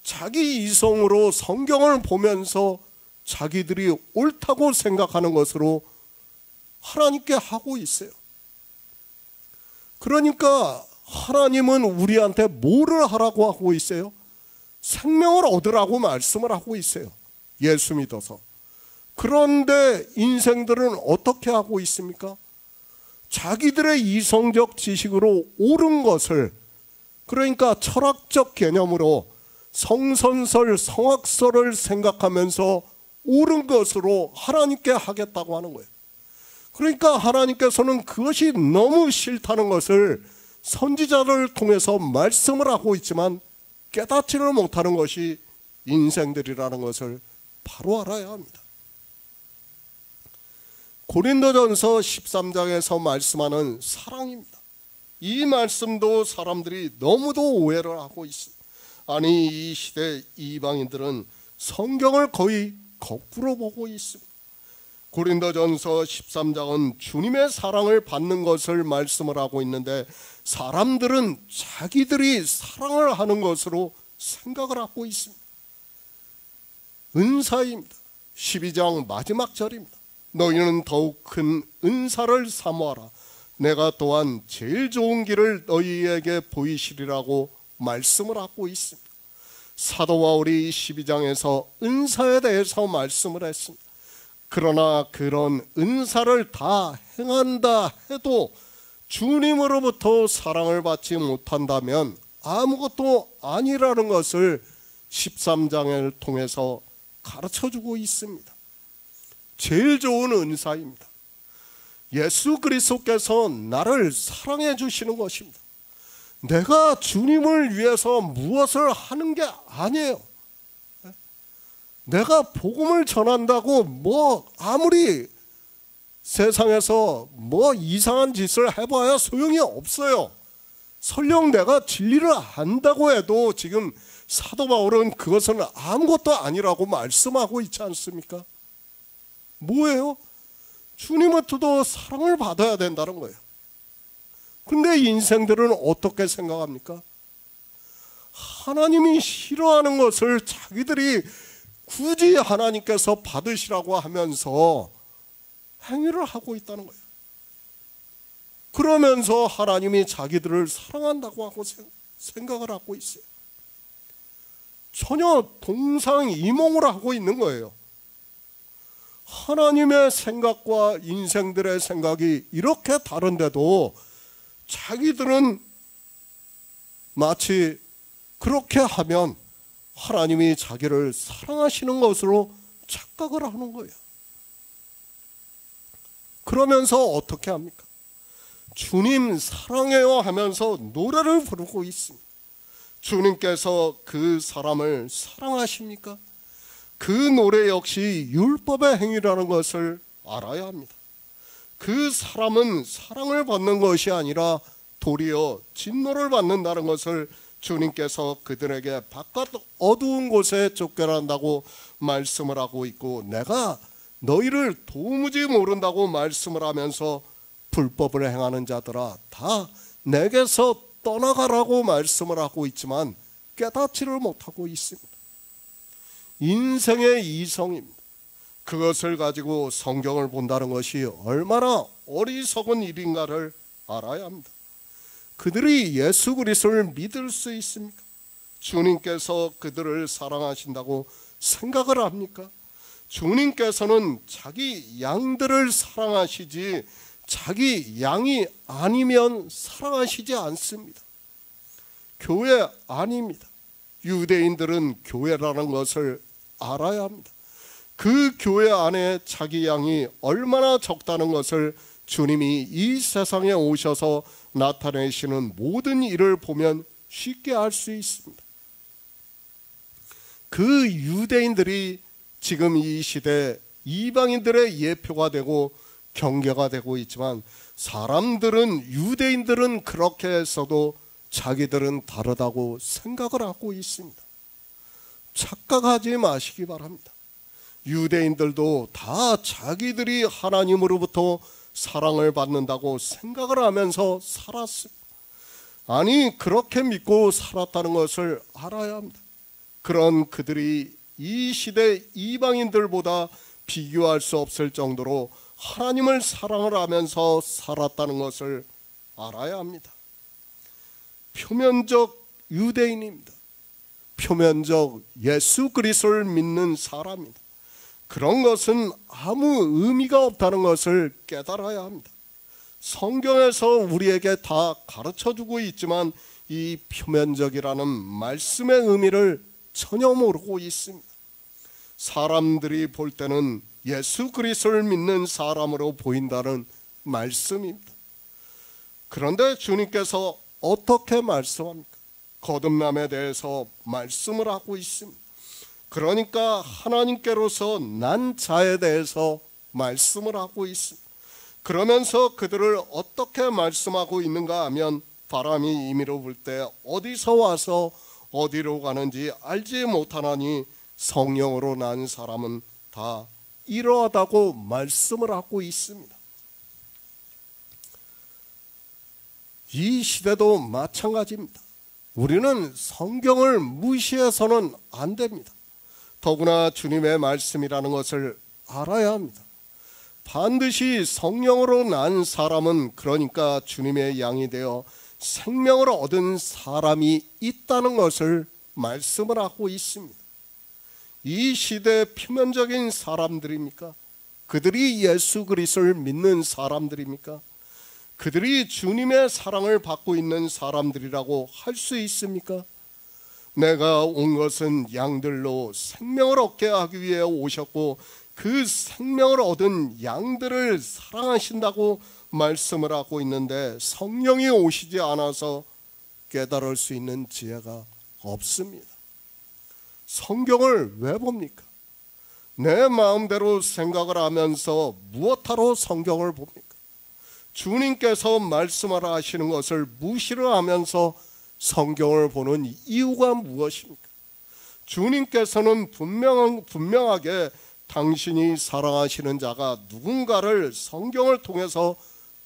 자기 이성으로 성경을 보면서 자기들이 옳다고 생각하는 것으로 하나님께 하고 있어요. 그러니까 하나님은 우리한테 뭐를 하라고 하고 있어요? 생명을 얻으라고 말씀을 하고 있어요. 예수 믿어서. 그런데 인생들은 어떻게 하고 있습니까? 자기들의 이성적 지식으로 옳은 것을, 그러니까 철학적 개념으로 성선설, 성악설을 생각하면서 옳은 것으로 하나님께 하겠다고 하는 거예요. 그러니까 하나님께서는 그것이 너무 싫다는 것을 선지자를 통해서 말씀을 하고 있지만 깨닫지를 못하는 것이 인생들이라는 것을 바로 알아야 합니다. 고린도전서 13장에서 말씀하는 사랑입니다. 이 말씀도 사람들이 너무도 오해를 하고 있습니다. 아니, 이 시대 이방인들은 성경을 거의 거꾸로 보고 있습니다. 고린도전서 13장은 주님의 사랑을 받는 것을 말씀을 하고 있는데, 사람들은 자기들이 사랑을 하는 것으로 생각을 하고 있습니다. 은사입니다. 12장 마지막 절입니다. 너희는 더욱 큰 은사를 사모하라. 내가 또한 제일 좋은 길을 너희에게 보이시리라고 말씀을 하고 있습니다. 사도 바울이 12장에서 은사에 대해서 말씀을 했습니다. 그러나 그런 은사를 다 행한다 해도 주님으로부터 사랑을 받지 못한다면 아무것도 아니라는 것을 13장을 통해서 가르쳐주고 있습니다. 제일 좋은 은사입니다. 예수 그리스도께서 나를 사랑해 주시는 것입니다. 내가 주님을 위해서 무엇을 하는 게 아니에요. 내가 복음을 전한다고 아무리 세상에서 이상한 짓을 해봐야 소용이 없어요. 설령 내가 진리를 안다고 해도 지금 사도 바울은 그것은 아무것도 아니라고 말씀하고 있지 않습니까? 뭐예요? 주님한테도 사랑을 받아야 된다는 거예요. 근데 인생들은 어떻게 생각합니까? 하나님이 싫어하는 것을 자기들이 굳이 하나님께서 받으시라고 하면서 행위를 하고 있다는 거예요. 그러면서 하나님이 자기들을 사랑한다고 하고 생각을 하고 있어요. 전혀 동상이몽을 하고 있는 거예요. 하나님의 생각과 인생들의 생각이 이렇게 다른데도 자기들은 마치 그렇게 하면 하나님이 자기를 사랑하시는 것으로 착각을 하는 거예요. 그러면서 어떻게 합니까? 주님 사랑해요 하면서 노래를 부르고 있습니다. 주님께서 그 사람을 사랑하십니까? 그 노래 역시 율법의 행위라는 것을 알아야 합니다. 그 사람은 사랑을 받는 것이 아니라 도리어 진노를 받는다는 것을 주님께서 그들에게 바깥 어두운 곳에 쫓겨난다고 말씀을 하고 있고, 내가 너희를 도무지 모른다고 말씀을 하면서 불법을 행하는 자들아 다 내게서 떠나가라고 말씀을 하고 있지만 깨닫지를 못하고 있습니다. 인생의 이성입니다. 그것을 가지고 성경을 본다는 것이 얼마나 어리석은 일인가를 알아야 합니다. 그들이 예수 그리스도를 믿을 수 있습니까? 주님께서 그들을 사랑하신다고 생각을 합니까? 주님께서는 자기 양들을 사랑하시지 자기 양이 아니면 사랑하시지 않습니다. 교회 아닙니다. 유대인들은 교회라는 것을 알아야 합니다. 그 교회 안에 자기 양이 얼마나 적다는 것을 주님이 이 세상에 오셔서 나타내시는 모든 일을 보면 쉽게 알 수 있습니다. 그 유대인들이 지금 이 시대 이방인들의 예표가 되고 경계가 되고 있지만 유대인들은 그렇게 해서도 자기들은 다르다고 생각을 하고 있습니다. 착각하지 마시기 바랍니다. 유대인들도 다 자기들이 하나님으로부터 사랑을 받는다고 생각을 하면서 살았습니다. 아니 그렇게 믿고 살았다는 것을 알아야 합니다. 그런 그들이 이 시대 이방인들보다 비교할 수 없을 정도로 하나님을 사랑을 하면서 살았다는 것을 알아야 합니다. 표면적 유대인입니다. 표면적 예수 그리스도를 믿는 사람입니다. 그런 것은 아무 의미가 없다는 것을 깨달아야 합니다. 성경에서 우리에게 다 가르쳐주고 있지만 이 표면적이라는 말씀의 의미를 전혀 모르고 있습니다. 사람들이 볼 때는 예수 그리스도를 믿는 사람으로 보인다는 말씀입니다. 그런데 주님께서 어떻게 말씀합니까? 거듭남에 대해서 말씀을 하고 있습니다. 그러니까 하나님께로서 난 자에 대해서 말씀을 하고 있습니다. 그러면서 그들을 어떻게 말씀하고 있는가 하면 바람이 임의로 불 때 어디서 와서 어디로 가는지 알지 못하나니 성령으로 난 사람은 다 이러하다고 말씀을 하고 있습니다. 이 시대도 마찬가지입니다. 우리는 성경을 무시해서는 안 됩니다. 더구나 주님의 말씀이라는 것을 알아야 합니다. 반드시 성령으로 난 사람은 그러니까 주님의 양이 되어 생명을 얻은 사람이 있다는 것을 말씀을 하고 있습니다. 이 시대 표면적인 사람들입니까? 그들이 예수 그리스도를 믿는 사람들입니까? 그들이 주님의 사랑을 받고 있는 사람들이라고 할 수 있습니까? 내가 온 것은 양들로 생명을 얻게 하기 위해 오셨고 그 생명을 얻은 양들을 사랑하신다고 말씀을 하고 있는데 성령이 오시지 않아서 깨달을 수 있는 지혜가 없습니다. 성경을 왜 봅니까? 내 마음대로 생각을 하면서 무엇하러 성경을 봅니까? 주님께서 말씀을 하시는 것을 무시를 하면서 성경을 보는 이유가 무엇입니까? 주님께서는 분명하게 당신이 사랑하시는 자가 누군가를 성경을 통해서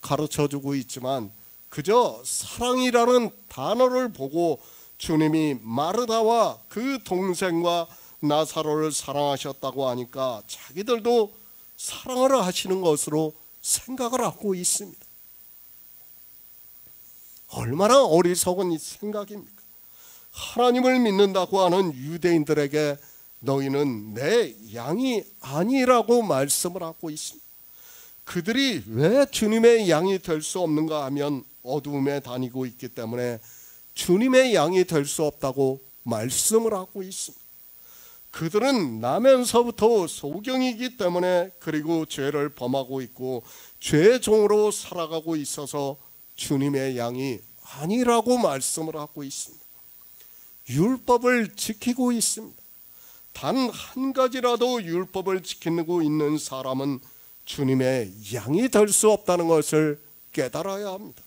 가르쳐주고 있지만 그저 사랑이라는 단어를 보고 주님이 마르다와 그 동생과 나사로를 사랑하셨다고 하니까 자기들도 사랑을 하시는 것으로 생각을 하고 있습니다. 얼마나 어리석은 생각입니까? 하나님을 믿는다고 하는 유대인들에게 너희는 내 양이 아니라고 말씀을 하고 있습니다. 그들이 왜 주님의 양이 될 수 없는가 하면 어두움에 다니고 있기 때문에 주님의 양이 될 수 없다고 말씀을 하고 있습니다. 그들은 나면서부터 소경이기 때문에 그리고 죄를 범하고 있고 죄의 종으로 살아가고 있어서 주님의 양이 아니라고 말씀을 하고 있습니다. 율법을 지키고 있습니다. 단 한 가지라도 율법을 지키고 있는 사람은 주님의 양이 될 수 없다는 것을 깨달아야 합니다.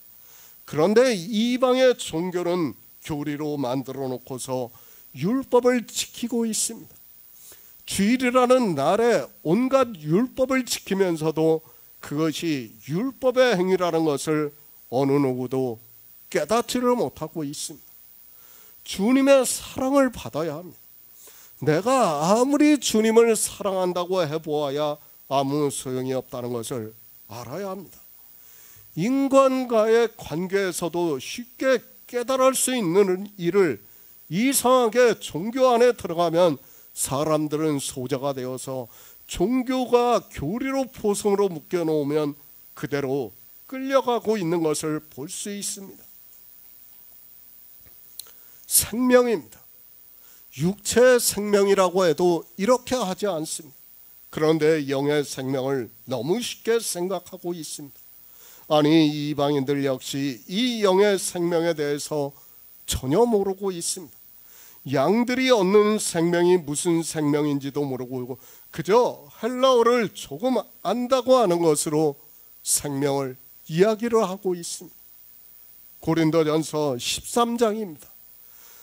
그런데 이방의 종교는 교리로 만들어 놓고서 율법을 지키고 있습니다. 주일이라는 날에 온갖 율법을 지키면서도 그것이 율법의 행위라는 것을 어느 누구도 깨닫지를 못하고 있습니다. 주님의 사랑을 받아야 합니다. 내가 아무리 주님을 사랑한다고 해보아야 아무 소용이 없다는 것을 알아야 합니다. 인간과의 관계에서도 쉽게 깨달을 수 있는 일을 이상하게 종교 안에 들어가면 사람들은 소자가 되어서 종교가 교리로 포성으로 묶여놓으면 그대로 끌려가고 있는 것을 볼 수 있습니다. 생명입니다. 육체의 생명이라고 해도 이렇게 하지 않습니다. 그런데 영의 생명을 너무 쉽게 생각하고 있습니다. 아니, 이방인들 역시 이 영의 생명에 대해서 전혀 모르고 있습니다. 양들이 얻는 생명이 무슨 생명인지도 모르고 그저 헬라어를 조금 안다고 하는 것으로 생명을 이야기를 하고 있습니다. 고린도전서 13장입니다.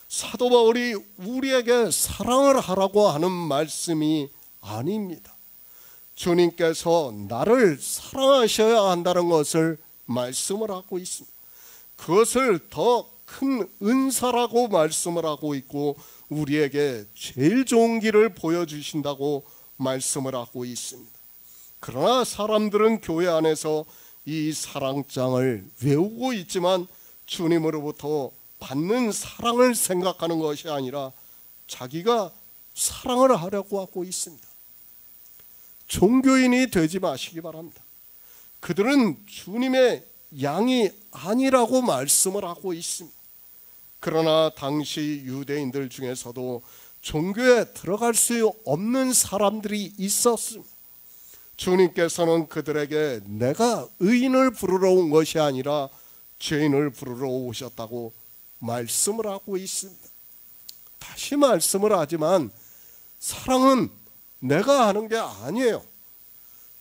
사도 바울이 우리에게 사랑을 하라고 하는 말씀이 아닙니다. 주님께서 나를 사랑하셔야 한다는 것을 말씀을 하고 있습니다. 그것을 더 큰 은사라고 말씀을 하고 있고 우리에게 제일 좋은 길을 보여주신다고 말씀을 하고 있습니다. 그러나 사람들은 교회 안에서 이 사랑장을 외우고 있지만 주님으로부터 받는 사랑을 생각하는 것이 아니라 자기가 사랑을 하려고 하고 있습니다. 종교인이 되지 마시기 바랍니다. 그들은 주님의 양이 아니라고 말씀을 하고 있습니다. 그러나 당시 유대인들 중에서도 종교에 들어갈 수 없는 사람들이 있었습니다. 주님께서는 그들에게 내가 의인을 부르러 온 것이 아니라 죄인을 부르러 오셨다고 말씀을 하고 있습니다. 다시 말씀을 하지만 사랑은 내가 하는 게 아니에요.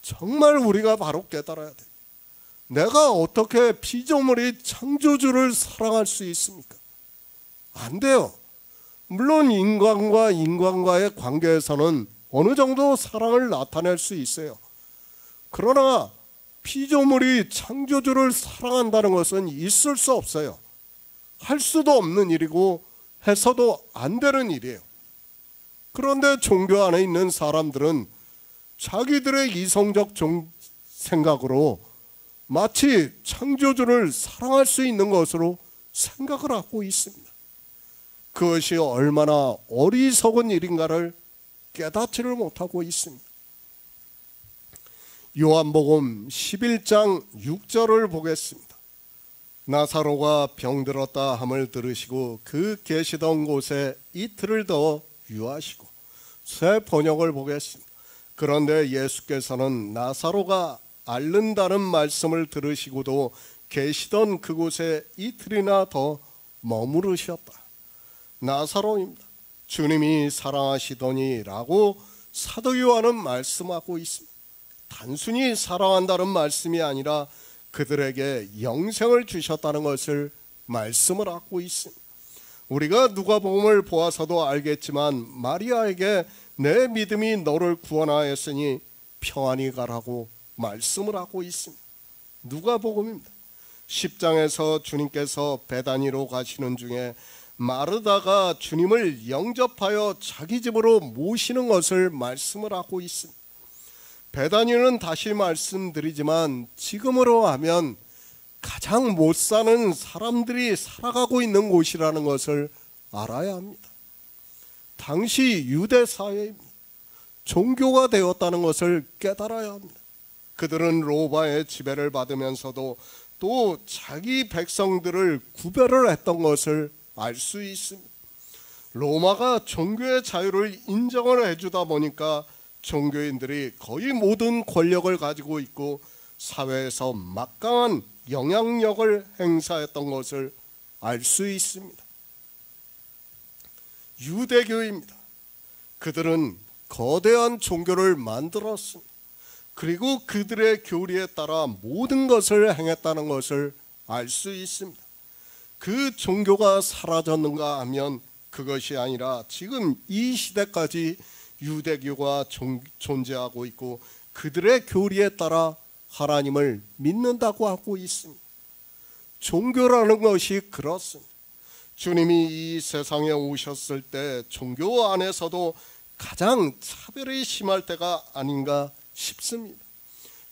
정말 우리가 바로 깨달아야 돼요. 내가 어떻게 피조물이 창조주를 사랑할 수 있습니까? 안 돼요. 물론 인간과 인간과의 관계에서는 어느 정도 사랑을 나타낼 수 있어요. 그러나 피조물이 창조주를 사랑한다는 것은 있을 수 없어요. 할 수도 없는 일이고 해서도 안 되는 일이에요. 그런데 종교 안에 있는 사람들은 자기들의 이성적 생각으로 마치 창조주를 사랑할 수 있는 것으로 생각을 하고 있습니다. 그것이 얼마나 어리석은 일인가를 깨닫지를 못하고 있습니다. 요한복음 11장 6절을 보겠습니다. 나사로가 병들었다 함을 들으시고 그 계시던 곳에 이틀을 더 유하시고. 새 번역을 보겠습니다. 그런데 예수께서는 나사로가 앓는다는 말씀을 들으시고도 계시던 그곳에 이틀이나 더 머무르셨다. 나사로입니다. 주님이 사랑하시더니 라고 사도 요한은 말씀하고 있습니다. 단순히 사랑한다는 말씀이 아니라 그들에게 영생을 주셨다는 것을 말씀을 하고 있습니다. 우리가 누가복음을 보아서도 알겠지만 마리아에게 내 믿음이 너를 구원하였으니 평안히 가라고 말씀을 하고 있습니다. 누가복음입니다. 10장에서 주님께서 베다니로 가시는 중에 마르다가 주님을 영접하여 자기 집으로 모시는 것을 말씀을 하고 있습니다. 베다니는 다시 말씀드리지만 지금으로 하면 가장 못 사는 사람들이 살아가고 있는 곳이라는 것을 알아야 합니다. 당시 유대 사회입니다. 종교가 되었다는 것을 깨달아야 합니다. 그들은 로마의 지배를 받으면서도 또 자기 백성들을 구별을 했던 것을 알 수 있습니다. 로마가 종교의 자유를 인정을 해주다 보니까 종교인들이 거의 모든 권력을 가지고 있고 사회에서 막강한 영향력을 행사했던 것을 알 수 있습니다. 유대교입니다. 그들은 거대한 종교를 만들었습니다. 그리고 그들의 교리에 따라 모든 것을 행했다는 것을 알 수 있습니다. 그 종교가 사라졌는가 하면 그것이 아니라 지금 이 시대까지 유대교가 존재하고 있고 그들의 교리에 따라 하나님을 믿는다고 하고 있습니다. 종교라는 것이 그렇습니다. 주님이 이 세상에 오셨을 때 종교 안에서도 가장 차별이 심할 때가 아닌가 싶습니다.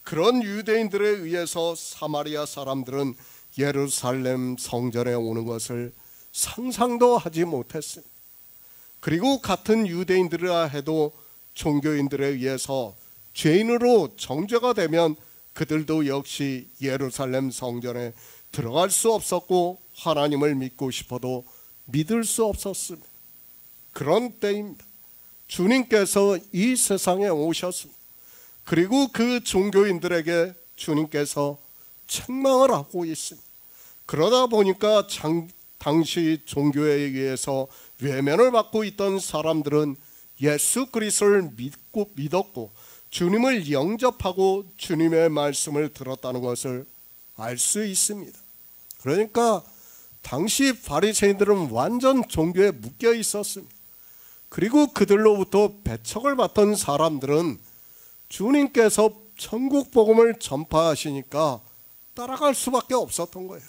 그런 유대인들에 의해서 사마리아 사람들은 예루살렘 성전에 오는 것을 상상도 하지 못했습니다. 그리고 같은 유대인들이라 해도 종교인들에 의해서 죄인으로 정죄가 되면 그들도 역시 예루살렘 성전에 들어갈 수 없었고 하나님을 믿고 싶어도 믿을 수 없었습니다. 그런 때입니다. 주님께서 이 세상에 오셨습니다. 그리고 그 종교인들에게 주님께서 책망을 하고 있습니다. 그러다 보니까 당시 종교에 의해서 외면을 받고 있던 사람들은 예수 그리스도를 믿었고 주님을 영접하고 주님의 말씀을 들었다는 것을 알 수 있습니다. 그러니까 당시 바리새인들은 완전 종교에 묶여 있었습니다. 그리고 그들로부터 배척을 받던 사람들은 주님께서 천국 복음을 전파하시니까 따라갈 수밖에 없었던 거예요.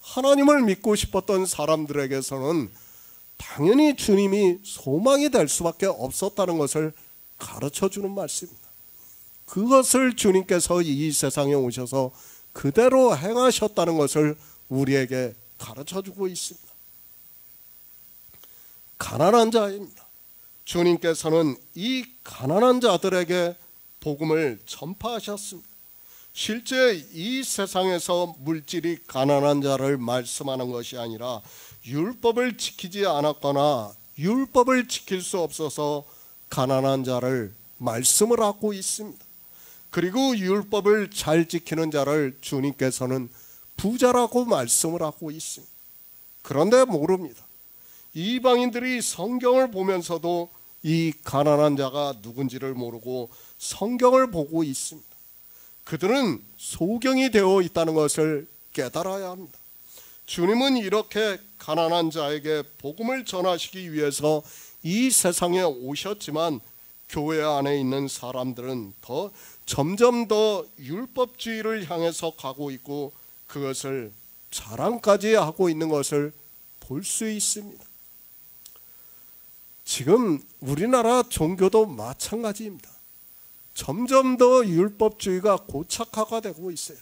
하나님을 믿고 싶었던 사람들에게서는 당연히 주님이 소망이 될 수밖에 없었다는 것을 가르쳐주는 말씀입니다. 그것을 주님께서 이 세상에 오셔서 그대로 행하셨다는 것을 우리에게 가르쳐주고 있습니다. 가난한 자입니다. 주님께서는 이 가난한 자들에게 복음을 전파하셨습니다. 실제 이 세상에서 물질이 가난한 자를 말씀하는 것이 아니라 율법을 지키지 않았거나 율법을 지킬 수 없어서 가난한 자를 말씀을 하고 있습니다. 그리고 율법을 잘 지키는 자를 주님께서는 부자라고 말씀을 하고 있습니다. 그런데 모릅니다. 이방인들이 성경을 보면서도 이 가난한 자가 누군지를 모르고 성경을 보고 있습니다. 그들은 소경이 되어 있다는 것을 깨달아야 합니다. 주님은 이렇게 가난한 자에게 복음을 전하시기 위해서 이 세상에 오셨지만 교회 안에 있는 사람들은 점점 더 율법주의를 향해서 가고 있고 그것을 자랑까지 하고 있는 것을 볼 수 있습니다. 지금 우리나라 종교도 마찬가지입니다. 점점 더 율법주의가 고착화가 되고 있어요.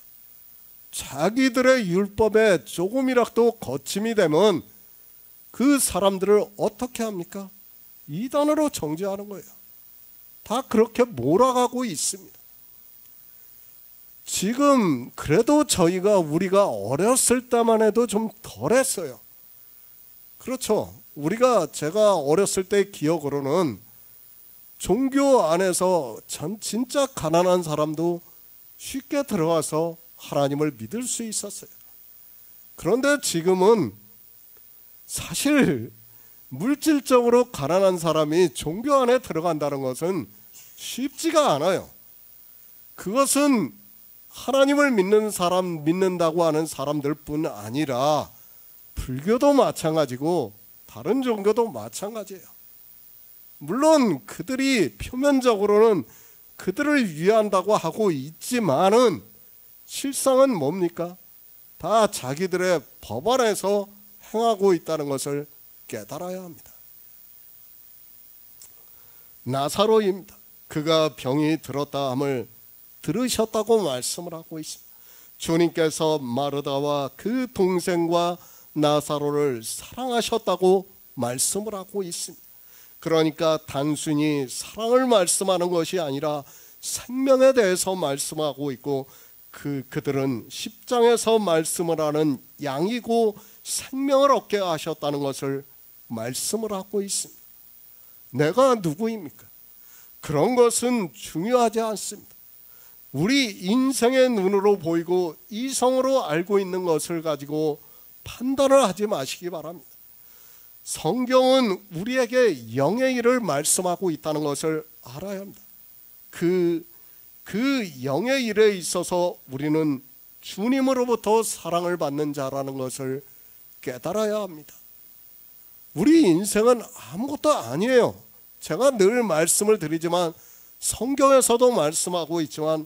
자기들의 율법에 조금이라도 거침이 되면 그 사람들을 어떻게 합니까? 이단으로 정죄하는 거예요. 다 그렇게 몰아가고 있습니다. 지금 그래도 우리가 어렸을 때만 해도 좀 덜했어요. 그렇죠. 제가 어렸을 때 기억으로는 종교 안에서 진짜 가난한 사람도 쉽게 들어가서 하나님을 믿을 수 있었어요. 그런데 지금은 사실 물질적으로 가난한 사람이 종교 안에 들어간다는 것은 쉽지가 않아요. 그것은 하나님을 믿는다고 하는 사람들뿐 아니라 불교도 마찬가지고 다른 종교도 마찬가지예요. 물론 그들이 표면적으로는 그들을 위한다고 하고 있지만은 실상은 뭡니까? 다 자기들의 법 안에서 행하고 있다는 것을 깨달아야 합니다. 나사로입니다. 그가 병이 들었다 함을 들으셨다고 말씀을 하고 있습니다. 주님께서 마르다와 그 동생과 나사로를 사랑하셨다고 말씀을 하고 있습니다. 그러니까 단순히 사랑을 말씀하는 것이 아니라 생명에 대해서 말씀하고 있고 그들은 10장에서 말씀을 하는 양이고 생명을 얻게 하셨다는 것을 말씀을 하고 있습니다. 내가 누구입니까? 그런 것은 중요하지 않습니다. 우리 인생의 눈으로 보이고 이성으로 알고 있는 것을 가지고 판단을 하지 마시기 바랍니다. 성경은 우리에게 영의 일을 말씀하고 있다는 것을 알아야 합니다. 그 영의 일에 있어서 우리는 주님으로부터 사랑을 받는 자라는 것을 깨달아야 합니다. 우리 인생은 아무것도 아니에요. 제가 늘 말씀을 드리지만 성경에서도 말씀하고 있지만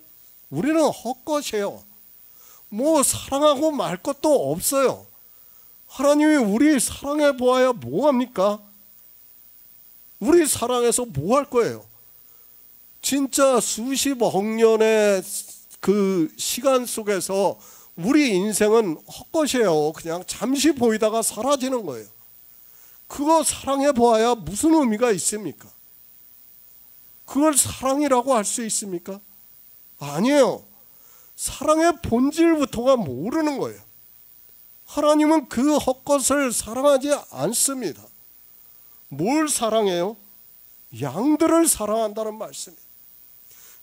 우리는 헛것이에요. 뭐 사랑하고 말 것도 없어요. 하나님이 우리 사랑해 보아야 뭐합니까? 우리 사랑해서 뭐 할 거예요? 진짜 수십억 년의 그 시간 속에서 우리 인생은 헛것이에요. 그냥 잠시 보이다가 사라지는 거예요. 그거 사랑해 보아야 무슨 의미가 있습니까? 그걸 사랑이라고 할 수 있습니까? 아니에요. 사랑의 본질부터가 모르는 거예요. 하나님은 그 헛것을 사랑하지 않습니다. 뭘 사랑해요? 양들을 사랑한다는 말씀이에요.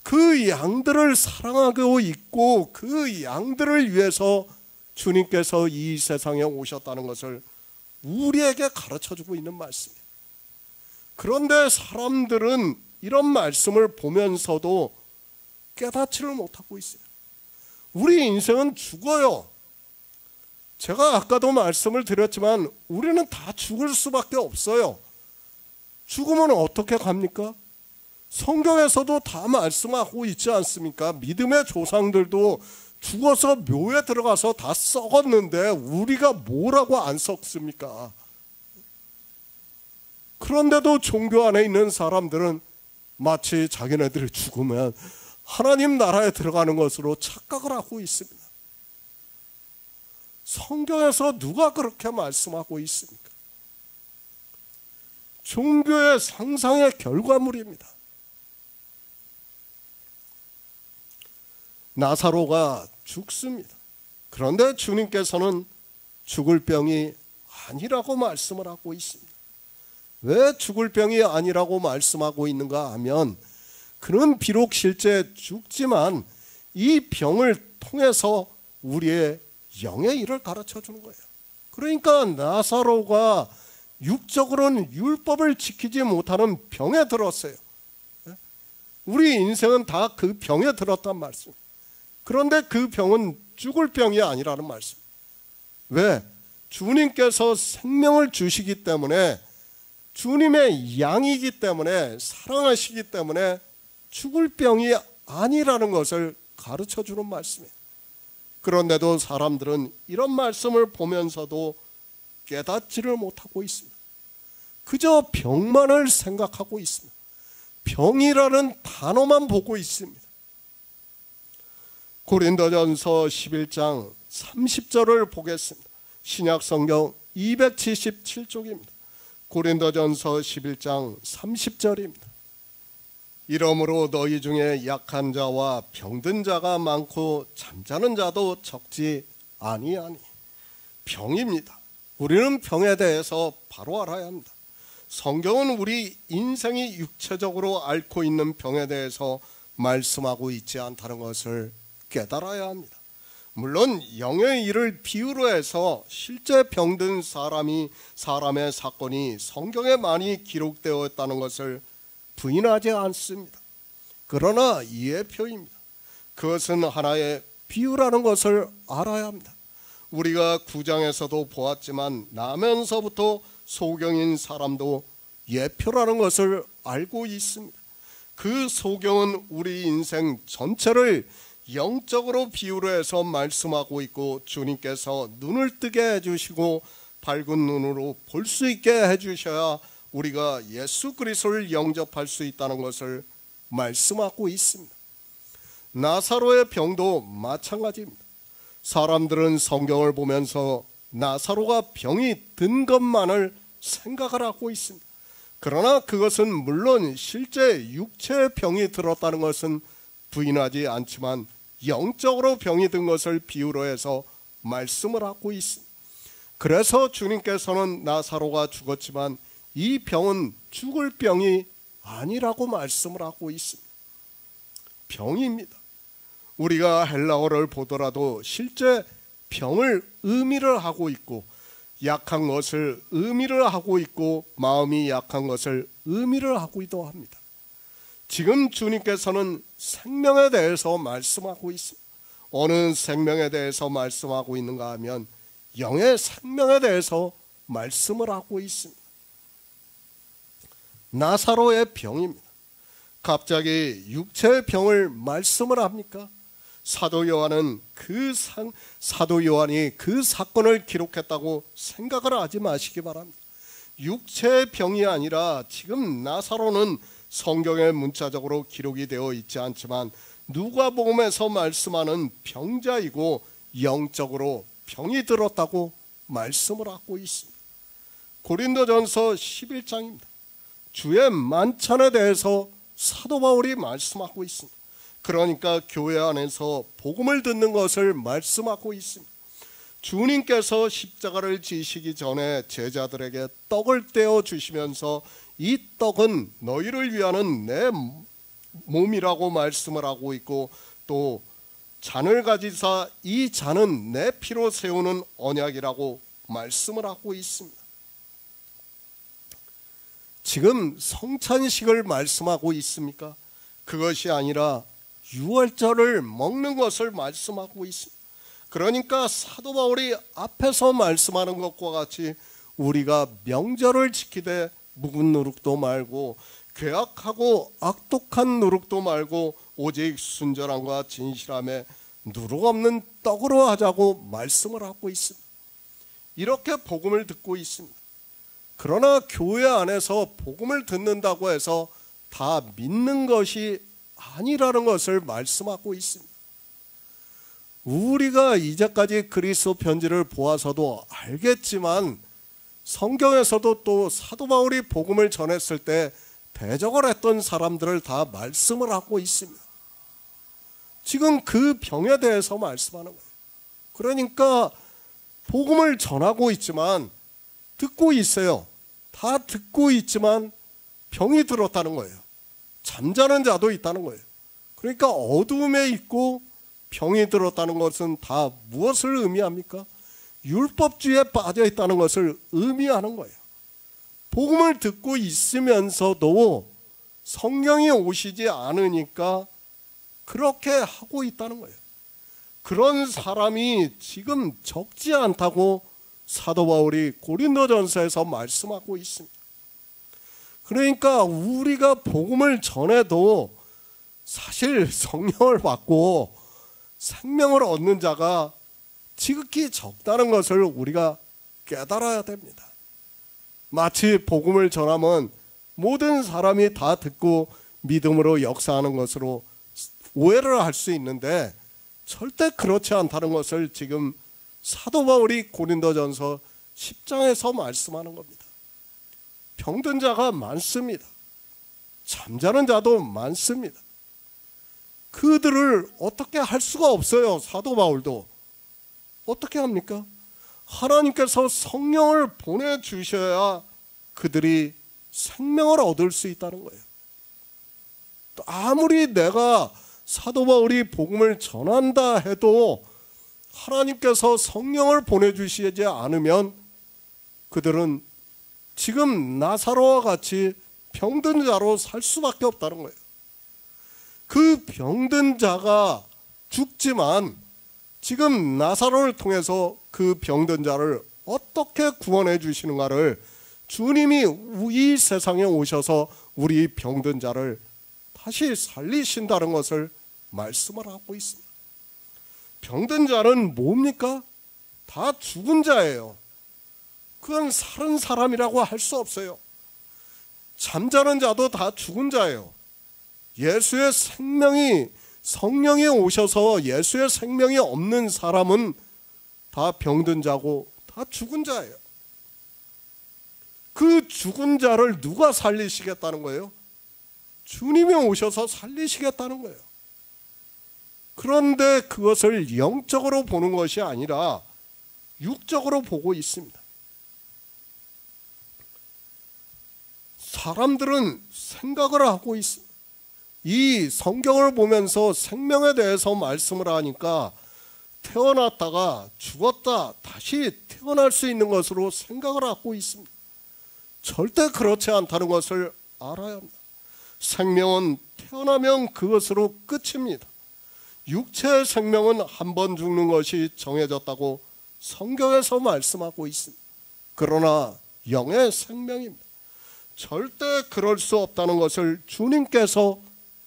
그 양들을 사랑하고 있고 그 양들을 위해서 주님께서 이 세상에 오셨다는 것을 우리에게 가르쳐주고 있는 말씀이에요. 그런데 사람들은 이런 말씀을 보면서도 깨닫지를 못하고 있어요. 우리 인생은 죽어요. 제가 아까도 말씀을 드렸지만 우리는 다 죽을 수밖에 없어요. 죽으면 어떻게 갑니까? 성경에서도 다 말씀하고 있지 않습니까? 믿음의 조상들도 죽어서 묘에 들어가서 다 썩었는데 우리가 뭐라고 안 썩습니까? 그런데도 종교 안에 있는 사람들은 마치 자기네들이 죽으면 하나님 나라에 들어가는 것으로 착각을 하고 있습니다. 성경에서 누가 그렇게 말씀하고 있습니까? 종교의 상상의 결과물입니다. 나사로가 죽습니다. 그런데 주님께서는 죽을 병이 아니라고 말씀을 하고 있습니다. 왜 죽을 병이 아니라고 말씀하고 있는가 하면 그는 비록 실제 죽지만 이 병을 통해서 우리의 영의 일을 가르쳐 주는 거예요. 그러니까 나사로가 육적으로는 율법을 지키지 못하는 병에 들었어요. 우리 인생은 다 그 병에 들었단 말씀. 그런데 그 병은 죽을 병이 아니라는 말씀. 왜? 주님께서 생명을 주시기 때문에 주님의 양이기 때문에 사랑하시기 때문에 죽을 병이 아니라는 것을 가르쳐 주는 말씀이에요. 그런데도 사람들은 이런 말씀을 보면서도 깨닫지를 못하고 있습니다. 그저 병만을 생각하고 있습니다. 병이라는 단어만 보고 있습니다. 고린도전서 11장 30절을 보겠습니다. 신약성경 277쪽입니다. 고린도전서 11장 30절입니다. 이러므로 너희 중에 약한 자와 병든 자가 많고 잠자는 자도 적지 아니하니. 병입니다. 우리는 병에 대해서 바로 알아야 합니다. 성경은 우리 인생이 육체적으로 앓고 있는 병에 대해서 말씀하고 있지 않다는 것을 깨달아야 합니다. 물론 영의 일을 비유로 해서 실제 병든 사람의 사건이 성경에 많이 기록되어 있다는 것을 부인하지 않습니다. 그러나 예표입니다. 그것은 하나의 비유라는 것을 알아야 합니다. 우리가 9장에서도 보았지만 나면서부터 소경인 사람도 예표라는 것을 알고 있습니다. 그 소경은 우리 인생 전체를 영적으로 비유로 해서 말씀하고 있고 주님께서 눈을 뜨게 해주시고 밝은 눈으로 볼 수 있게 해주셔야 우리가 예수 그리스도를 영접할 수 있다는 것을 말씀하고 있습니다. 나사로의 병도 마찬가지입니다. 사람들은 성경을 보면서 나사로가 병이 든 것만을 생각을 하고 있습니다. 그러나 그것은 물론 실제 육체의 병이 들었다는 것은 부인하지 않지만 영적으로 병이 든 것을 비유로 해서 말씀을 하고 있습니다. 그래서 주님께서는 나사로가 죽었지만 이 병은 죽을 병이 아니라고 말씀을 하고 있습니다. 병입니다. 우리가 헬라어를 보더라도 실제 병을 의미를 하고 있고 약한 것을 의미를 하고 있고 마음이 약한 것을 의미를 하고도 합니다. 지금 주님께서는 생명에 대해서 말씀하고 있습니다. 어느 생명에 대해서 말씀하고 있는가 하면 영의 생명에 대해서 말씀을 하고 있습니다. 나사로의 병입니다. 갑자기 육체의 병을 말씀을 합니까? 사도 요한이 그 사건을 기록했다고 생각을 하지 마시기 바랍니다. 육체의 병이 아니라 지금 나사로는 성경에 문자적으로 기록이 되어 있지 않지만 누가복음에서 말씀하는 병자이고 영적으로 병이 들었다고 말씀을 하고 있습니다. 고린도전서 11장입니다. 주의 만찬에 대해서 사도 바울이 말씀하고 있습니다. 그러니까 교회 안에서 복음을 듣는 것을 말씀하고 있습니다. 주님께서 십자가를 지시기 전에 제자들에게 떡을 떼어 주시면서 이 떡은 너희를 위하는 내 몸이라고 말씀을 하고 있고, 또 잔을 가지사 이 잔은 내 피로 세우는 언약이라고 말씀을 하고 있습니다. 지금 성찬식을 말씀하고 있습니까? 그것이 아니라 유월절을 먹는 것을 말씀하고 있습니다. 그러니까 사도 바울이 앞에서 말씀하는 것과 같이 우리가 명절을 지키되 묵은 누룩도 말고 괴악하고 악독한 누룩도 말고 오직 순전함과 진실함에 누룩 없는 떡으로 하자고 말씀을 하고 있습니다. 이렇게 복음을 듣고 있습니다. 그러나 교회 안에서 복음을 듣는다고 해서 다 믿는 것이 아니라는 것을 말씀하고 있습니다. 우리가 이제까지 그리스도 편지를 보아서도 알겠지만 성경에서도 또 사도 바울이 복음을 전했을 때 대적을 했던 사람들을 다 말씀을 하고 있습니다. 지금 그 병에 대해서 말씀하는 거예요. 그러니까 복음을 전하고 있지만 듣고 있어요. 다 듣고 있지만 병이 들었다는 거예요. 잠자는 자도 있다는 거예요. 그러니까 어두움에 있고 병이 들었다는 것은 다 무엇을 의미합니까? 율법주의에 빠져 있다는 것을 의미하는 거예요. 복음을 듣고 있으면서도 성령이 오시지 않으니까 그렇게 하고 있다는 거예요. 그런 사람이 지금 적지 않다고 사도 바울이 고린도전서에서 말씀하고 있습니다. 그러니까 우리가 복음을 전해도 사실 성령을 받고 생명을 얻는 자가 지극히 적다는 것을 우리가 깨달아야 됩니다. 마치 복음을 전하면 모든 사람이 다 듣고 믿음으로 역사하는 것으로 오해를 할 수 있는데 절대 그렇지 않다는 것을 지금 사도 바울이 고린도전서 10장에서 말씀하는 겁니다. 병든 자가 많습니다. 잠자는 자도 많습니다. 그들을 어떻게 할 수가 없어요. 사도 바울도 어떻게 합니까? 하나님께서 성령을 보내주셔야 그들이 생명을 얻을 수 있다는 거예요. 아무리 내가 사도 바울이 복음을 전한다 해도 하나님께서 성령을 보내주시지 않으면 그들은 지금 나사로와 같이 병든 자로 살 수밖에 없다는 거예요. 그 병든 자가 죽지만 지금 나사로를 통해서 그 병든 자를 어떻게 구원해 주시는가를 주님이 이 세상에 오셔서 우리 병든 자를 다시 살리신다는 것을 말씀을 하고 있습니다. 병든 자는 뭡니까? 다 죽은 자예요. 그건 사는 사람이라고 할 수 없어요. 잠자는 자도 다 죽은 자예요. 예수의 생명이 성령이 오셔서 예수의 생명이 없는 사람은 다 병든 자고 다 죽은 자예요. 그 죽은 자를 누가 살리시겠다는 거예요? 주님이 오셔서 살리시겠다는 거예요. 그런데 그것을 영적으로 보는 것이 아니라 육적으로 보고 있습니다. 사람들은 생각을 하고 있습니다. 이 성경을 보면서 생명에 대해서 말씀을 하니까 태어났다가 죽었다 다시 태어날 수 있는 것으로 생각을 하고 있습니다. 절대 그렇지 않다는 것을 알아야 합니다. 생명은 태어나면 그것으로 끝입니다. 육체의 생명은 한 번 죽는 것이 정해졌다고 성경에서 말씀하고 있습니다. 그러나 영의 생명입니다. 절대 그럴 수 없다는 것을 주님께서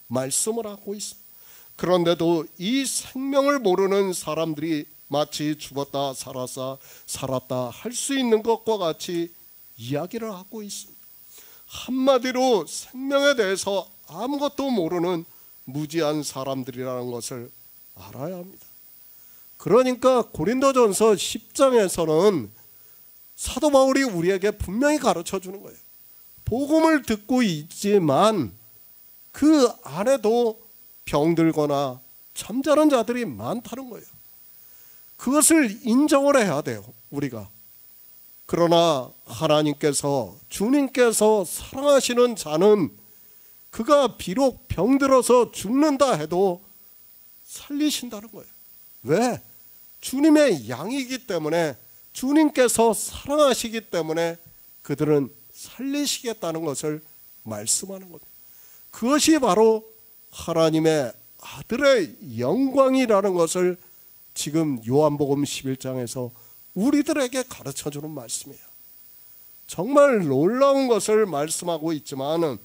말씀을 하고 있습니다. 그런데도 이 생명을 모르는 사람들이 마치 죽었다 살았다 할 수 있는 것과 같이 이야기를 하고 있습니다. 한마디로 생명에 대해서 아무것도 모르는 무지한 사람들이라는 것을 알아야 합니다. 그러니까 고린도전서 10장에서는 사도 바울이 우리에게 분명히 가르쳐 주는 거예요. 복음을 듣고 있지만 그 안에도 병들거나 잠자는 자들이 많다는 거예요. 그것을 인정을 해야 돼요, 우리가. 그러나 하나님께서, 주님께서 사랑하시는 자는 그가 비록 병들어서 죽는다 해도 살리신다는 거예요. 왜? 주님의 양이기 때문에, 주님께서 사랑하시기 때문에 그들은 살리시겠다는 것을 말씀하는 겁니다. 그것이 바로 하나님의 아들의 영광이라는 것을 지금 요한복음 11장에서 우리들에게 가르쳐주는 말씀이에요. 정말 놀라운 것을 말씀하고 있지만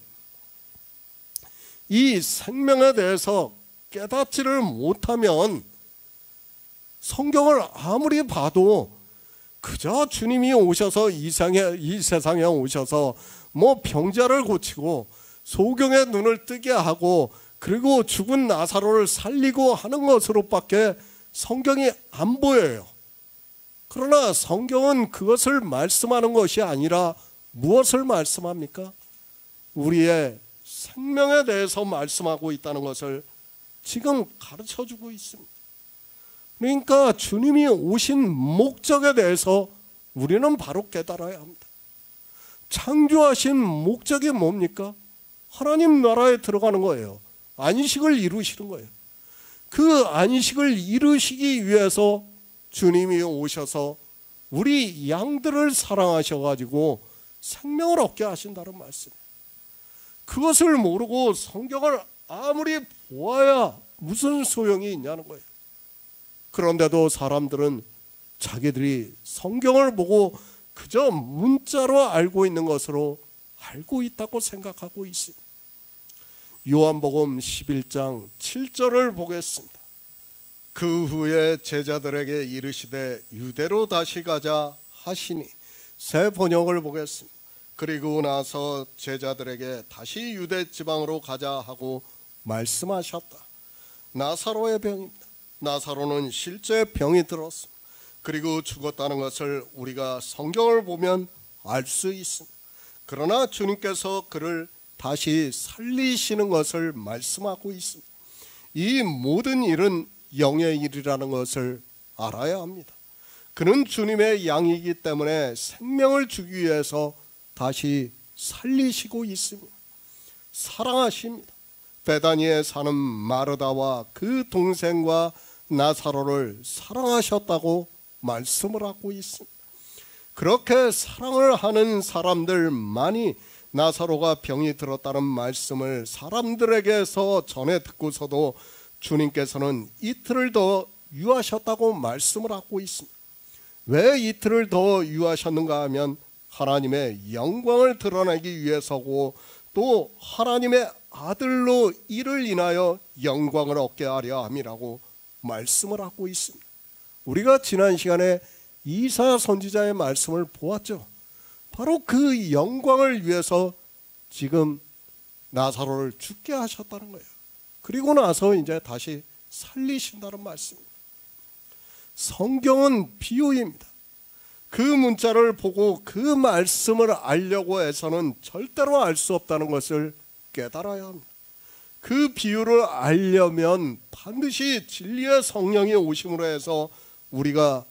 이 생명에 대해서 깨닫지를 못하면 성경을 아무리 봐도 그저 주님이 오셔서 이 세상에 오셔서 뭐 병자를 고치고 소경의 눈을 뜨게 하고 그리고 죽은 나사로를 살리고 하는 것으로밖에 성경이 안 보여요. 그러나 성경은 그것을 말씀하는 것이 아니라 무엇을 말씀합니까? 우리의 생명에 대해서 말씀하고 있다는 것을 지금 가르쳐주고 있습니다. 그러니까 주님이 오신 목적에 대해서 우리는 바로 깨달아야 합니다. 창조하신 목적이 뭡니까? 하나님 나라에 들어가는 거예요. 안식을 이루시는 거예요. 그 안식을 이루시기 위해서 주님이 오셔서 우리 양들을 사랑하셔가지고 생명을 얻게 하신다는 말씀이에요. 그것을 모르고 성경을 아무리 보아야 무슨 소용이 있냐는 거예요. 그런데도 사람들은 자기들이 성경을 보고 그저 문자로 알고 있는 것으로 알고 있다고 생각하고 있습니다. 요한복음 11장 7절을 보겠습니다. 그 후에 제자들에게 이르시되 유대로 다시 가자 하시니, 새 번역을 보겠습니다. 그리고 나서 제자들에게 다시 유대 지방으로 가자 하고 말씀하셨다. 나사로의 병입니다. 나사로는 실제 병이 들었습니다. 그리고 죽었다는 것을 우리가 성경을 보면 알 수 있습니다. 그러나 주님께서 그를 다시 살리시는 것을 말씀하고 있습니다. 이 모든 일은 영의 일이라는 것을 알아야 합니다. 그는 주님의 양이기 때문에 생명을 주기 위해서 다시 살리시고 있습니다. 사랑하십니다. 베다니에 사는 마르다와 그 동생과 나사로를 사랑하셨다고 말씀을 하고 있습니다. 그렇게 사랑을 하는 사람들만이 나사로가 병이 들었다는 말씀을 사람들에게서 전해 듣고서도 주님께서는 이틀을 더 유하셨다고 말씀을 하고 있습니다. 왜 이틀을 더 유하셨는가 하면 하나님의 영광을 드러내기 위해서고 또 하나님의 아들로 이를 인하여 영광을 얻게 하려 함이라고 말씀을 하고 있습니다. 우리가 지난 시간에 이사야 선지자의 말씀을 보았죠. 바로 그 영광을 위해서 지금 나사로를 죽게 하셨다는 거예요. 그리고 나서 이제 다시 살리신다는 말씀입니다. 성경은 비유입니다. 그 문자를 보고 그 말씀을 알려고 해서는 절대로 알 수 없다는 것을 깨달아야 합니다. 그 비유를 알려면 반드시 진리의 성령이 오심으로 해서 우리가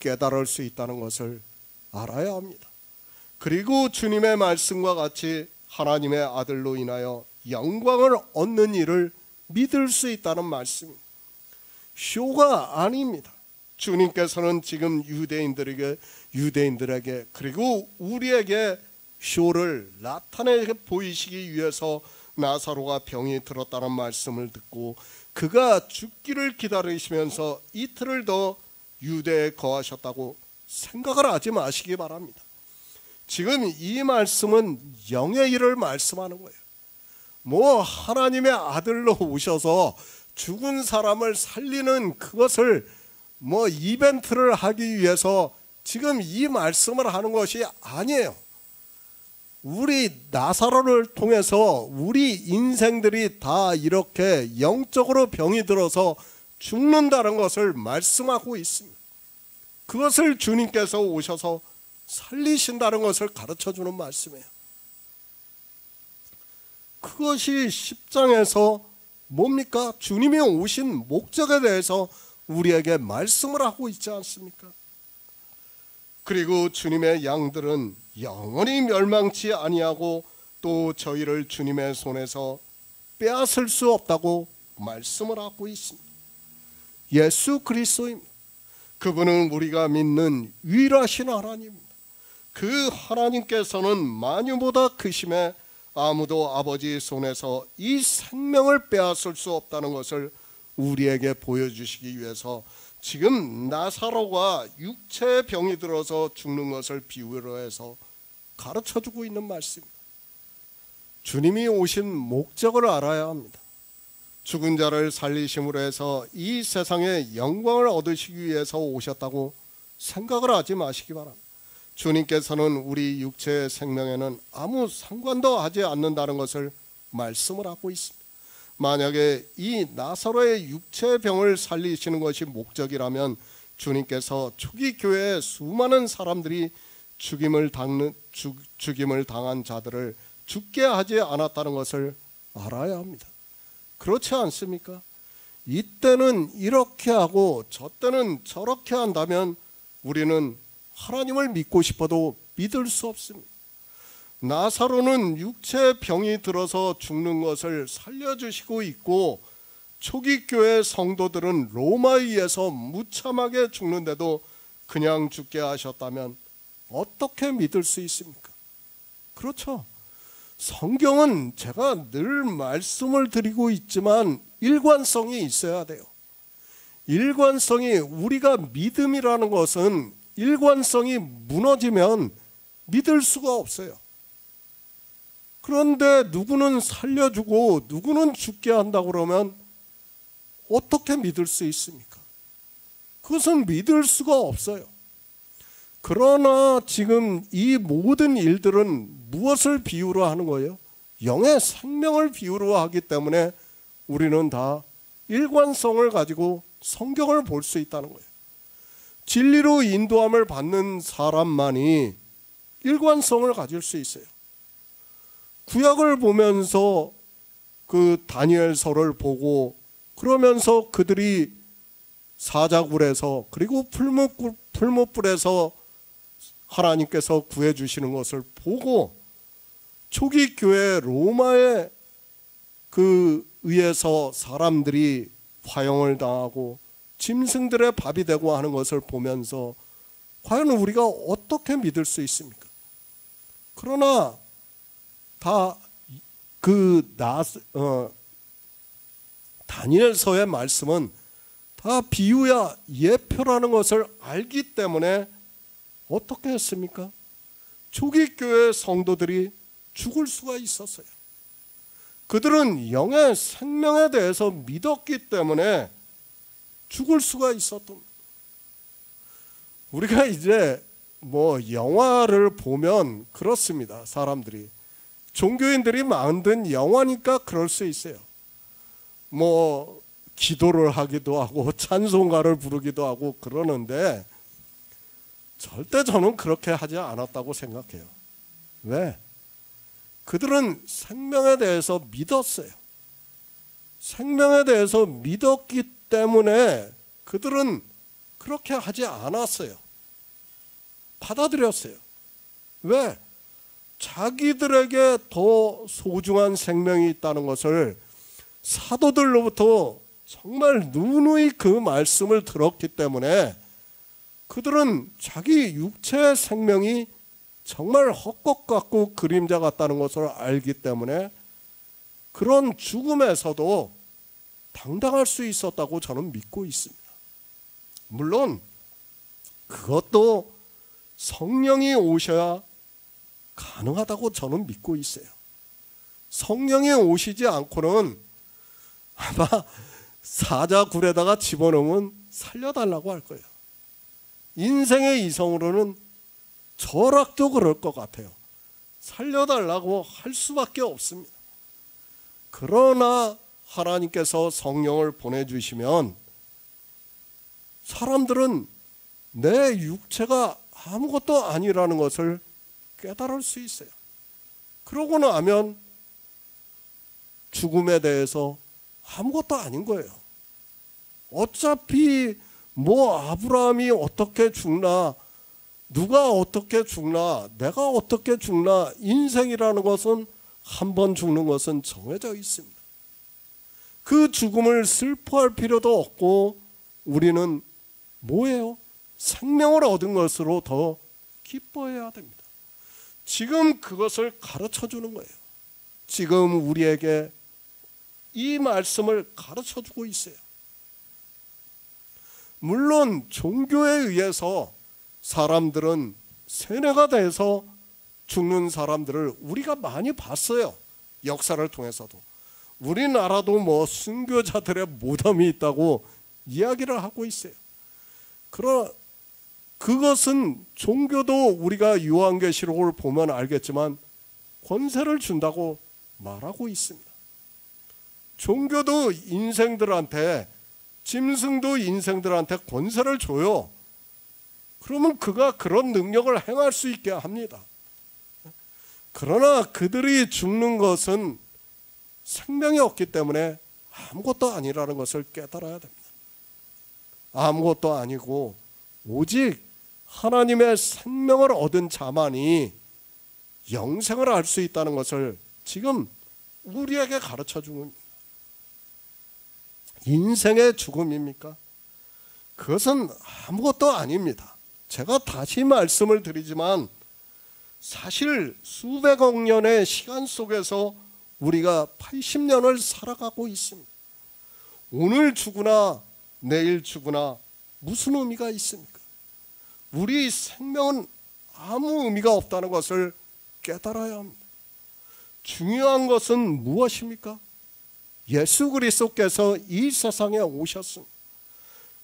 깨달을 수 있다는 것을 알아야 합니다. 그리고 주님의 말씀과 같이 하나님의 아들로 인하여 영광을 얻는 일을 믿을 수 있다는 말씀입니다. 쇼가 아닙니다. 주님께서는 지금 유대인들에게 그리고 우리에게 쇼를 나타내 보이시기 위해서 나사로가 병이 들었다는 말씀을 듣고 그가 죽기를 기다리시면서 이틀을 더 유대에 거하셨다고 생각을 하지 마시기 바랍니다. 지금 이 말씀은 영의 일을 말씀하는 거예요. 뭐 하나님의 아들로 오셔서 죽은 사람을 살리는 그것을 뭐 이벤트를 하기 위해서 지금 이 말씀을 하는 것이 아니에요. 우리 나사로를 통해서 우리 인생들이 다 이렇게 영적으로 병이 들어서 죽는다는 것을 말씀하고 있습니다. 그것을 주님께서 오셔서 살리신다는 것을 가르쳐주는 말씀이에요. 그것이 10장에서 뭡니까? 주님이 오신 목적에 대해서 우리에게 말씀을 하고 있지 않습니까? 그리고 주님의 양들은 영원히 멸망치 아니하고 또 저희를 주님의 손에서 빼앗을 수 없다고 말씀을 하고 있습니다. 예수 그리스도입니다. 그분은 우리가 믿는 유일하신 하나님입니다. 그 하나님께서는 만유보다 크심에 아무도 아버지 손에서 이 생명을 빼앗을 수 없다는 것을 우리에게 보여주시기 위해서 지금 나사로가 육체의 병이 들어서 죽는 것을 비유로 해서 가르쳐주고 있는 말씀입니다. 주님이 오신 목적을 알아야 합니다. 죽은 자를 살리심으로 해서 이 세상의 영광을 얻으시기 위해서 오셨다고 생각을 하지 마시기 바랍니다. 주님께서는 우리 육체의 생명에는 아무 상관도 하지 않는다는 것을 말씀을 하고 있습니다. 만약에 이 나사로의 육체의 병을 살리시는 것이 목적이라면 주님께서 초기 교회의 수많은 사람들이 죽임을 당한 자들을 죽게 하지 않았다는 것을 알아야 합니다. 그렇지 않습니까? 이때는 이렇게 하고 저 때는 저렇게 한다면 우리는 하나님을 믿고 싶어도 믿을 수 없습니다. 나사로는 육체의 병이 들어서 죽는 것을 살려주시고 있고 초기 교회 성도들은 로마에 의해서 무참하게 죽는데도 그냥 죽게 하셨다면 어떻게 믿을 수 있습니까? 그렇죠. 성경은 제가 늘 말씀을 드리고 있지만 일관성이 있어야 돼요. 일관성이, 우리가 믿음이라는 것은 일관성이 무너지면 믿을 수가 없어요. 그런데 누구는 살려주고 누구는 죽게 한다고 그러면 어떻게 믿을 수 있습니까? 그것은 믿을 수가 없어요. 그러나 지금 이 모든 일들은 무엇을 비유로 하는 거예요? 영의 생명을 비유로 하기 때문에 우리는 다 일관성을 가지고 성경을 볼 수 있다는 거예요. 진리로 인도함을 받는 사람만이 일관성을 가질 수 있어요. 구약을 보면서 그 다니엘서를 보고 그러면서 그들이 사자굴에서 그리고 풀무불에서 하나님께서 구해주시는 것을 보고 초기 교회 로마에 그 의해서 사람들이 화형을 당하고 짐승들의 밥이 되고 하는 것을 보면서 과연 우리가 어떻게 믿을 수 있습니까? 그러나 다 다니엘서의 말씀은 다 비유야 예표라는 것을 알기 때문에 어떻게 했습니까? 초기 교회 성도들이 죽을 수가 있었어요. 그들은 영의 생명에 대해서 믿었기 때문에 죽을 수가 있었던. 우리가 이제 뭐 영화를 보면 그렇습니다. 사람들이 종교인들이 만든 영화니까 그럴 수 있어요. 뭐 기도를 하기도 하고 찬송가를 부르기도 하고 그러는데 절대 저는 그렇게 하지 않았다고 생각해요. 왜? 그들은 생명에 대해서 믿었어요. 생명에 대해서 믿었기 때문에 그들은 그렇게 하지 않았어요. 받아들였어요. 왜? 자기들에게 더 소중한 생명이 있다는 것을 사도들로부터 정말 누누이 그 말씀을 들었기 때문에 그들은 자기 육체의 생명이 정말 헛것 같고 그림자 같다는 것을 알기 때문에 그런 죽음에서도 당당할 수 있었다고 저는 믿고 있습니다. 물론 그것도 성령이 오셔야 가능하다고 저는 믿고 있어요. 성령이 오시지 않고는 아마 사자굴에다가 집어넣으면 살려달라고 할 거예요. 인생의 이성으로는 철학도 그럴 것 같아요. 살려달라고 할 수밖에 없습니다. 그러나 하나님께서 성령을 보내주시면 사람들은 내 육체가 아무것도 아니라는 것을 깨달을 수 있어요. 그러고 나면 죽음에 대해서 아무것도 아닌 거예요. 어차피 뭐 아브라함이 어떻게 죽나, 누가 어떻게 죽나, 내가 어떻게 죽나, 인생이라는 것은 한 번 죽는 것은 정해져 있습니다. 그 죽음을 슬퍼할 필요도 없고 우리는 뭐예요? 생명을 얻은 것으로 더 기뻐해야 됩니다. 지금 그것을 가르쳐 주는 거예요. 지금 우리에게 이 말씀을 가르쳐 주고 있어요. 물론 종교에 의해서 사람들은 세뇌가 돼서 죽는 사람들을 우리가 많이 봤어요. 역사를 통해서도. 우리나라도 뭐 순교자들의 무덤이 있다고 이야기를 하고 있어요. 그러나 그것은 종교도 우리가 요한계시록을 보면 알겠지만 권세를 준다고 말하고 있습니다. 종교도 인생들한테, 짐승도 인생들한테 권세를 줘요. 그러면 그가 그런 능력을 행할 수 있게 합니다. 그러나 그들이 죽는 것은 생명이 없기 때문에 아무것도 아니라는 것을 깨달아야 됩니다. 아무것도 아니고 오직 하나님의 생명을 얻은 자만이 영생을 알 수 있다는 것을 지금 우리에게 가르쳐 주는 겁니다. 인생의 죽음입니까? 그것은 아무것도 아닙니다. 제가 다시 말씀을 드리지만 사실 수백억 년의 시간 속에서 우리가 80년을 살아가고 있습니다. 오늘 죽으나 내일 죽으나 무슨 의미가 있습니까? 우리 생명은 아무 의미가 없다는 것을 깨달아야 합니다. 중요한 것은 무엇입니까? 예수 그리스도께서 이 세상에 오셨습니다.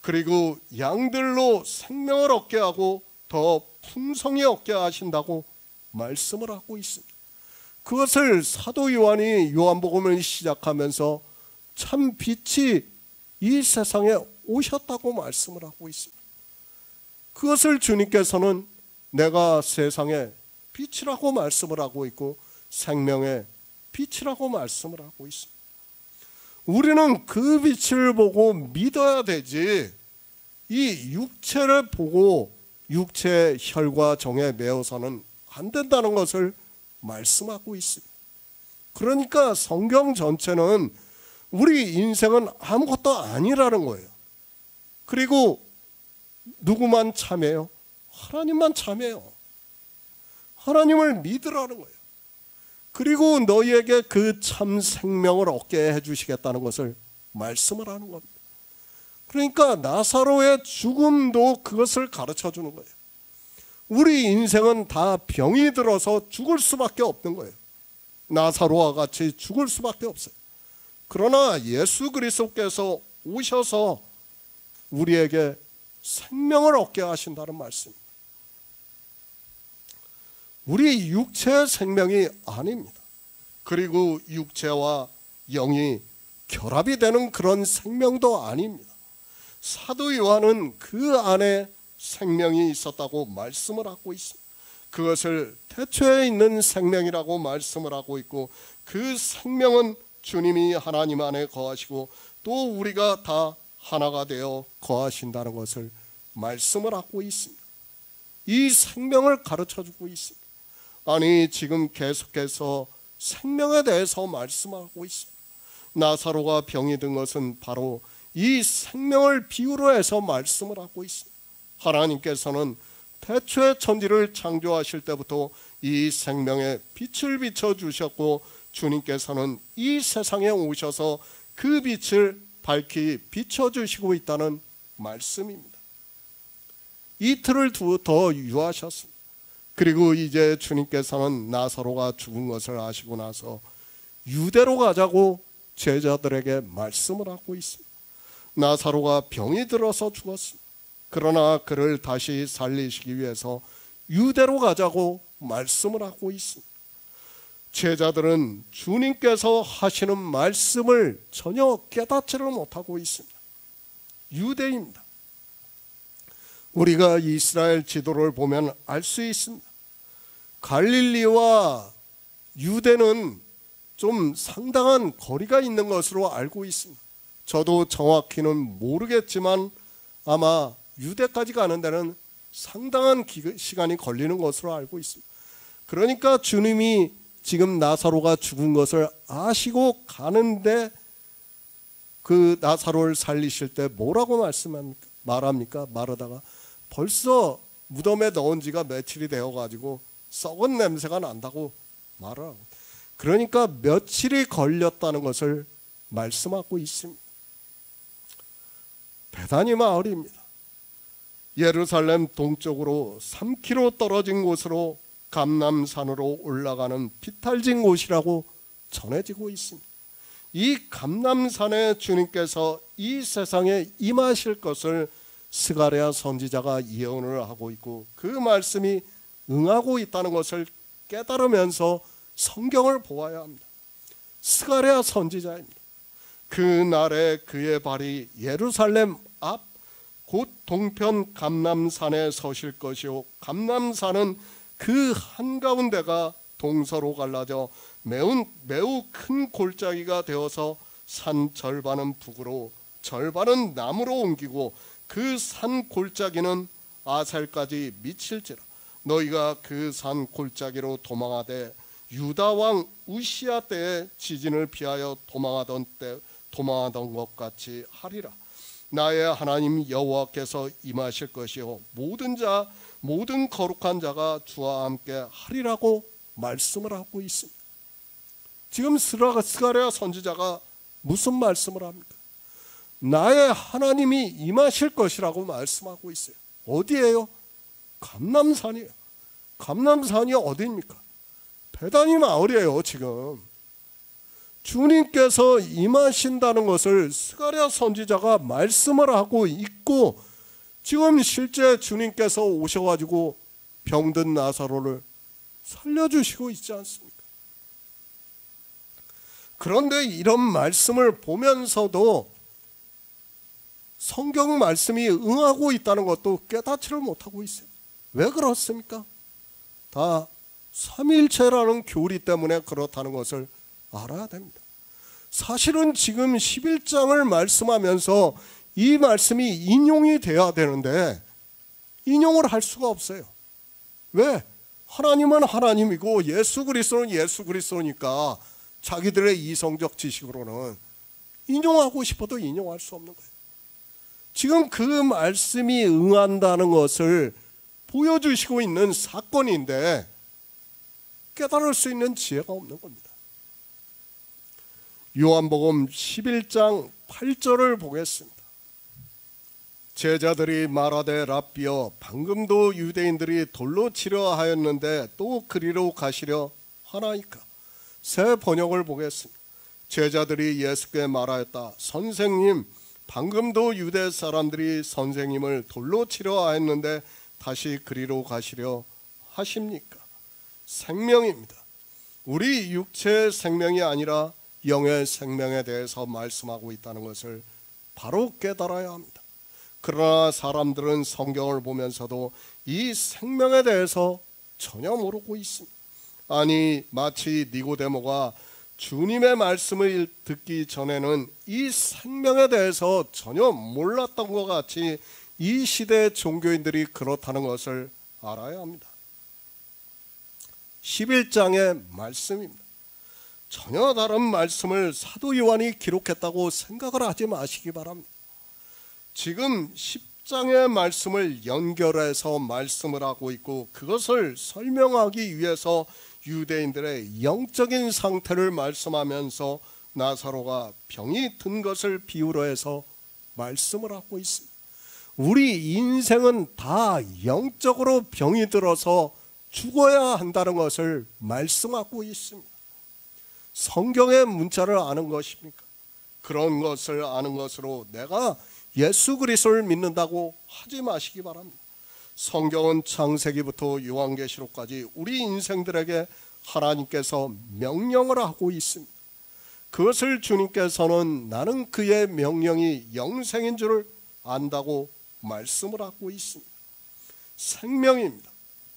그리고 양들로 생명을 얻게 하고 더 풍성히 얻게 하신다고 말씀을 하고 있습니다. 그것을 사도 요한이 요한복음을 시작하면서 참 빛이 이 세상에 오셨다고 말씀을 하고 있습니다. 그것을 주님께서는 내가 세상의 빛이라고 말씀을 하고 있고 생명의 빛이라고 말씀을 하고 있습니다. 우리는 그 빛을 보고 믿어야 되지, 이 육체를 보고 육체의 혈과 정에 매어서는 안 된다는 것을 말씀하고 있습니다. 그러니까 성경 전체는 우리 인생은 아무것도 아니라는 거예요. 그리고 누구만 참해요? 하나님만 참해요. 하나님을 믿으라는 거예요. 그리고 너희에게 그 참 생명을 얻게 해주시겠다는 것을 말씀을 하는 겁니다. 그러니까 나사로의 죽음도 그것을 가르쳐 주는 거예요. 우리 인생은 다 병이 들어서 죽을 수밖에 없는 거예요. 나사로와 같이 죽을 수밖에 없어요. 그러나 예수 그리스도께서 오셔서 우리에게 생명을 얻게 하신다는 말씀입니다. 우리 육체의 생명이 아닙니다. 그리고 육체와 영이 결합이 되는 그런 생명도 아닙니다. 사도 요한은 그 안에 생명이 있었다고 말씀을 하고 있습니다. 그것을 태초에 있는 생명이라고 말씀을 하고 있고, 그 생명은 주님이 하나님 안에 거하시고 또 우리가 다 하나가 되어 거하신다는 것을 말씀을 하고 있습니다. 이 생명을 가르쳐주고 있습니다. 아니, 지금 계속해서 생명에 대해서 말씀하고 있습니다. 나사로가 병이 든 것은 바로 이 생명을 비유로 해서 말씀을 하고 있습니다. 하나님께서는 태초의 천지를 창조하실 때부터 이 생명에 빛을 비춰주셨고, 주님께서는 이 세상에 오셔서 그 빛을 밝히 비춰주시고 있다는 말씀입니다. 이틀을 더 유하셨습니다. 그리고 이제 주님께서는 나사로가 죽은 것을 아시고 나서 유대로 가자고 제자들에게 말씀을 하고 있습니다. 나사로가 병이 들어서 죽었습니다. 그러나 그를 다시 살리시기 위해서 유대로 가자고 말씀을 하고 있습니다. 제자들은 주님께서 하시는 말씀을 전혀 깨닫지를 못하고 있습니다. 유대입니다. 우리가 이스라엘 지도를 보면 알 수 있습니다. 갈릴리와 유대는 좀 상당한 거리가 있는 것으로 알고 있습니다. 저도 정확히는 모르겠지만 아마 유대까지 가는 데는 상당한 시간이 걸리는 것으로 알고 있습니다. 그러니까 주님이 지금 나사로가 죽은 것을 아시고 가는데 그 나사로를 살리실 때 뭐라고 말합니까? 말하다가 벌써 무덤에 넣은 지가 며칠이 되어가지고 썩은 냄새가 난다고 말을 하고, 그러니까 며칠이 걸렸다는 것을 말씀하고 있습니다. 베다니 마을입니다. 예루살렘 동쪽으로 3km 떨어진 곳으로 감람산으로 올라가는 비탈진 곳이라고 전해지고 있습니다. 이 감람산에 주님께서 이 세상에 임하실 것을 스가랴 선지자가 예언을 하고 있고 그 말씀이 응하고 있다는 것을 깨달으면서 성경을 보아야 합니다. 스가랴 선지자입니다. 그날에 그의 발이 예루살렘 앞 곧 동편 감람산에 서실 것이요 감람산은 그 한가운데가 동서로 갈라져 매우 큰 골짜기가 되어서 산 절반은 북으로 절반은 남으로 옮기고 그 산 골짜기는 아셀까지 미칠지라. 너희가 그 산 골짜기로 도망하되 유다 왕 우시야 때에 지진을 피하여 도망하던 것 같이 하리라. 나의 하나님 여호와께서 임하실 것이요 모든 거룩한 자가 주와 함께 하리라고 말씀을 하고 있습니다. 지금 스가랴 선지자가 무슨 말씀을 합니까? 나의 하나님이 임하실 것이라고 말씀하고 있어요. 어디예요? 감람산이에요. 감람산이 어디입니까? 베다니 마을이에요. 지금 주님께서 임하신다는 것을 스가랴 선지자가 말씀을 하고 있고 지금 실제 주님께서 오셔가지고 병든 나사로를 살려주시고 있지 않습니까? 그런데 이런 말씀을 보면서도 성경 말씀이 응하고 있다는 것도 깨닫지를 못하고 있어요. 왜 그렇습니까? 다 삼위일체라는 교리 때문에 그렇다는 것을 알아야 됩니다. 사실은 지금 11장을 말씀하면서 이 말씀이 인용이 돼야 되는데 인용을 할 수가 없어요. 왜? 하나님은 하나님이고 예수 그리스도는 예수 그리스도니까 자기들의 이성적 지식으로는 인용하고 싶어도 인용할 수 없는 거예요. 지금 그 말씀이 응한다는 것을 보여주시고 있는 사건인데 깨달을 수 있는 지혜가 없는 겁니다. 요한복음 11장 8절을 보겠습니다. 제자들이 말하되 랍비여 방금도 유대인들이 돌로 치려 하였는데 또 그리로 가시려 하나이까. 새 번역을 보겠습니다. 제자들이 예수께 말하였다. 선생님, 방금도 유대 사람들이 선생님을 돌로 치려 하였는데 다시 그리로 가시려 하십니까? 생명입니다. 우리 육체의 생명이 아니라 영의 생명에 대해서 말씀하고 있다는 것을 바로 깨달아야 합니다. 그러나 사람들은 성경을 보면서도 이 생명에 대해서 전혀 모르고 있습니다. 아니 마치 니고데모가 주님의 말씀을 듣기 전에는 이 생명에 대해서 전혀 몰랐던 것 같이 이 시대의 종교인들이 그렇다는 것을 알아야 합니다. 11장의 말씀입니다. 전혀 다른 말씀을 사도 요한이 기록했다고 생각을 하지 마시기 바랍니다. 지금 10장의 말씀을 연결해서 말씀을 하고 있고 그것을 설명하기 위해서 유대인들의 영적인 상태를 말씀하면서 나사로가 병이 든 것을 비유로 해서 말씀을 하고 있습니다. 우리 인생은 다 영적으로 병이 들어서 죽어야 한다는 것을 말씀하고 있습니다. 성경의 문자를 아는 것입니까? 그런 것을 아는 것으로 내가 예수 그리스도를 믿는다고 하지 마시기 바랍니다. 성경은 창세기부터 요한계시록까지 우리 인생들에게 하나님께서 명령을 하고 있습니다. 그것을 주님께서는 나는 그의 명령이 영생인 줄 안다고 말씀을 하고 있습니다. 생명입니다.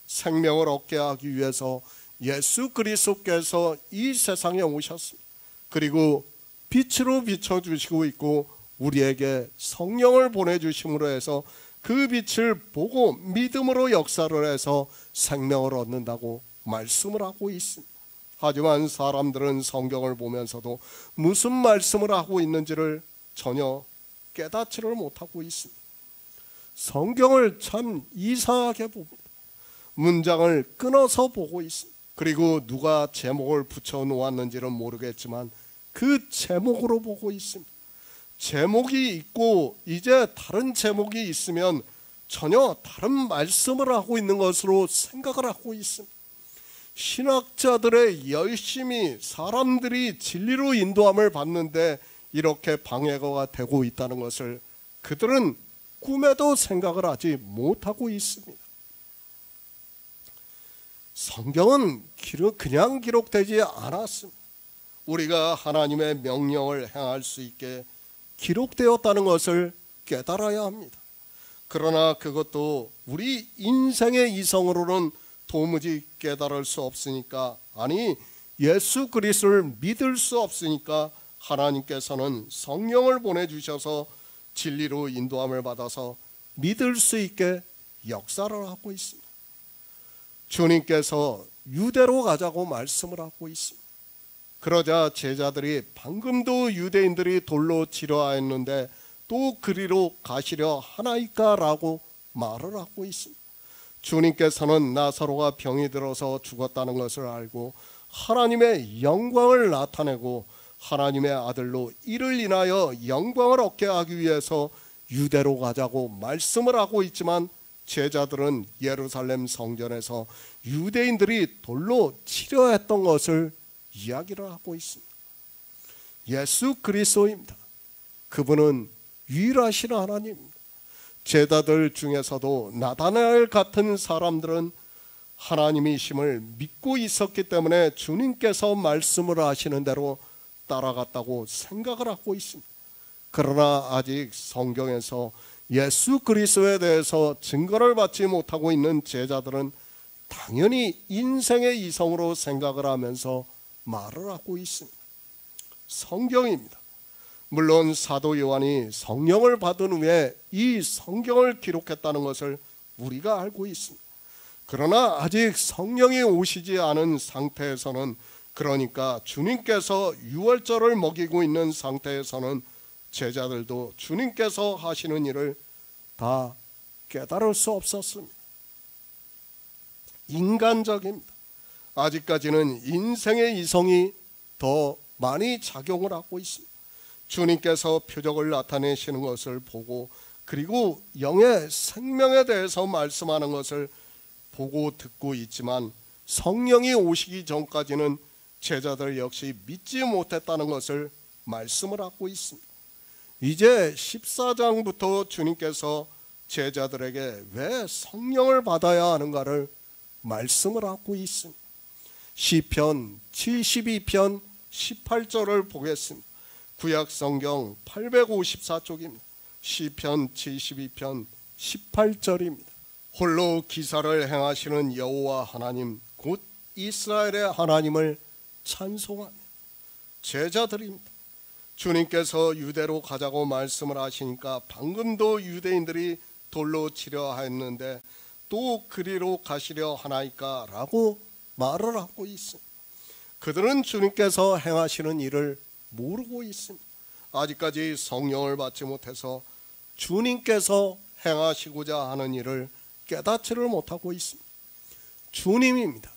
생명을 얻게 하기 위해서 예수 그리스도께서 이 세상에 오셨습니다. 그리고 빛으로 비춰주시고 있고 우리에게 성령을 보내주심으로 해서 그 빛을 보고 믿음으로 역사를 해서 생명을 얻는다고 말씀을 하고 있습니다. 하지만 사람들은 성경을 보면서도 무슨 말씀을 하고 있는지를 전혀 깨닫지를 못하고 있습니다. 성경을 참 이상하게 봅니다. 문장을 끊어서 보고 있습니다. 그리고 누가 제목을 붙여 놓았는지는 모르겠지만 그 제목으로 보고 있습니다. 제목이 있고 이제 다른 제목이 있으면 전혀 다른 말씀을 하고 있는 것으로 생각을 하고 있습니다. 신학자들의 열심히 사람들이 진리로 인도함을 받는데 이렇게 방해가 되고 있다는 것을 그들은 꿈에도 생각을 하지 못하고 있습니다. 성경은 그냥 기록되지 않았습니다. 우리가 하나님의 명령을 행할 수 있게 기록되었다는 것을 깨달아야 합니다. 그러나 그것도 우리 인생의 이성으로는 도무지 깨달을 수 없으니까, 아니 예수 그리스도를 믿을 수 없으니까 하나님께서는 성령을 보내주셔서 진리로 인도함을 받아서 믿을 수 있게 역사를 하고 있습니다. 주님께서 유대로 가자고 말씀을 하고 있습니다. 그러자 제자들이 방금도 유대인들이 돌로 치려 하였는데 또 그리로 가시려 하나이까 라고 말을 하고 있습니다. 주님께서는 나사로가 병이 들어서 죽었다는 것을 알고 하나님의 영광을 나타내고 하나님의 아들로 이를 인하여 영광을 얻게 하기 위해서 유대로 가자고 말씀을 하고 있지만 제자들은 예루살렘 성전에서 유대인들이 돌로 치려 했던 것을 이야기를 하고 있습니다. 예수 그리스도입니다. 그분은 유일하신 하나님입니다. 제자들 중에서도 나다나엘 같은 사람들은 하나님이심을 믿고 있었기 때문에 주님께서 말씀을 하시는 대로 따라갔다고 생각을 하고 있습니다. 그러나 아직 성경에서 예수 그리스도에 대해서 증거를 받지 못하고 있는 제자들은 당연히 인생의 이성으로 생각을 하면서 말을 하고 있습니다. 성경입니다. 물론 사도 요한이 성령을 받은 후에 이 성경을 기록했다는 것을 우리가 알고 있습니다. 그러나 아직 성령이 오시지 않은 상태에서는, 그러니까 주님께서 유월절을 먹이고 있는 상태에서는 제자들도 주님께서 하시는 일을 다 깨달을 수 없었습니다. 인간적입니다. 아직까지는 인생의 이성이 더 많이 작용을 하고 있습니다. 주님께서 표적을 나타내시는 것을 보고 그리고 영의 생명에 대해서 말씀하는 것을 보고 듣고 있지만 성령이 오시기 전까지는 제자들 역시 믿지 못했다는 것을 말씀을 하고 있습니다. 이제 14장부터 주님께서 제자들에게 왜 성령을 받아야 하는가를 말씀을 하고 있습니다. 시편 72편 18절을 보겠습니다. 구약성경 854쪽입니다. 시편 72편 18절입니다. 홀로 기사를 행하시는 여호와 하나님 곧 이스라엘의 하나님을 찬송하며. 제자들입니다. 주님께서 유대로 가자고 말씀을 하시니까 방금도 유대인들이 돌로 치려 하였는데 또 그리로 가시려 하나이까 라고 말을 하고 있습니다. 그들은 주님께서 행하시는 일을 모르고 있습니다. 아직까지 성령을 받지 못해서 주님께서 행하시고자 하는 일을 깨닫지를 못하고 있습니다. 주님입니다.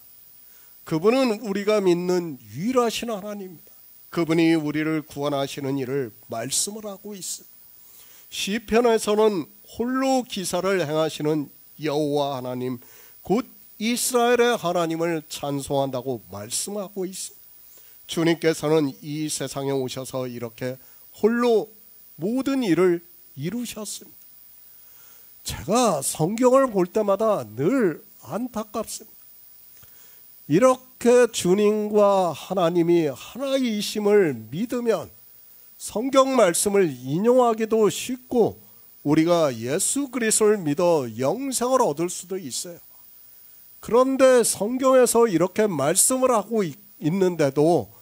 그분은 우리가 믿는 유일하신 하나님입니다. 그분이 우리를 구원하시는 일을 말씀을 하고 있습니다. 시편에서는 홀로 기사를 행하시는 여호와 하나님 곧 이스라엘의 하나님을 찬송한다고 말씀하고 있습니다. 주님께서는 이 세상에 오셔서 이렇게 홀로 모든 일을 이루셨습니다. 제가 성경을 볼 때마다 늘 안타깝습니다. 이렇게 주님과 하나님이 하나이심을 믿으면 성경 말씀을 인용하기도 쉽고 우리가 예수 그리스도를 믿어 영생을 얻을 수도 있어요. 그런데 성경에서 이렇게 말씀을 하고 있는데도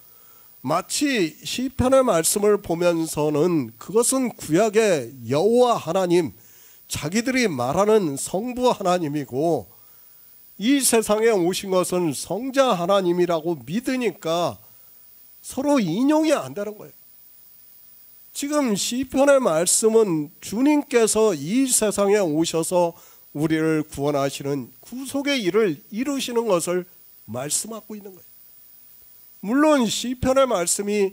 마치 시편의 말씀을 보면서는 그것은 구약의 여호와 하나님, 자기들이 말하는 성부 하나님이고 이 세상에 오신 것은 성자 하나님이라고 믿으니까 서로 인용이 안 되는 거예요. 지금 시편의 말씀은 주님께서 이 세상에 오셔서 우리를 구원하시는 구속의 일을 이루시는 것을 말씀하고 있는 거예요. 물론 시편의 말씀이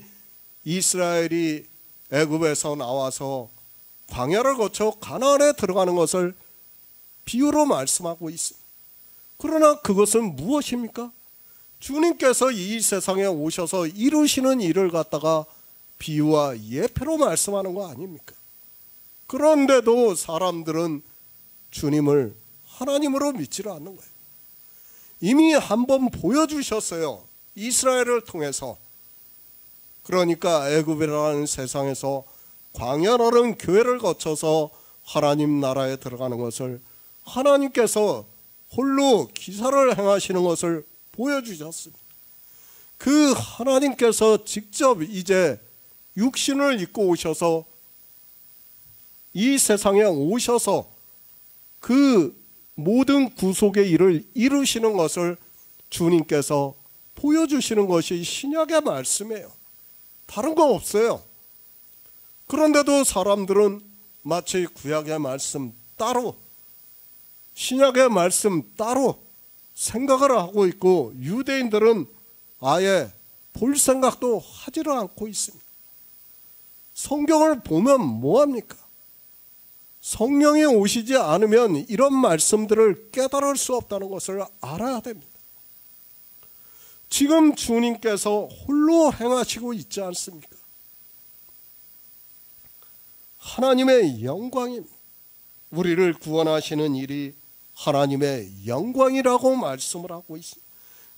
이스라엘이 애굽에서 나와서 광야를 거쳐 가나안에 들어가는 것을 비유로 말씀하고 있습니다. 그러나 그것은 무엇입니까? 주님께서 이 세상에 오셔서 이루시는 일을 갖다가 비유와 예표로 말씀하는 거 아닙니까? 그런데도 사람들은 주님을 하나님으로 믿지를 않는 거예요. 이미 한번 보여주셨어요. 이스라엘을 통해서. 그러니까 애굽이라는 세상에서 광야라는 교회를 거쳐서 하나님 나라에 들어가는 것을 하나님께서 홀로 기사를 행하시는 것을 보여주셨습니다. 그 하나님께서 직접 이제 육신을 입고 오셔서 이 세상에 오셔서 그 모든 구속의 일을 이루시는 것을 주님께서 보여주시는 것이 신약의 말씀이에요. 다른 거 없어요. 그런데도 사람들은 마치 구약의 말씀 따로 신약의 말씀 따로 생각을 하고 있고 유대인들은 아예 볼 생각도 하지를 않고 있습니다. 성경을 보면 뭐합니까? 성령이 오시지 않으면 이런 말씀들을 깨달을 수 없다는 것을 알아야 됩니다. 지금 주님께서 홀로 행하시고 있지 않습니까? 하나님의 영광입니다. 우리를 구원하시는 일이 하나님의 영광이라고 말씀을 하고 있습니다.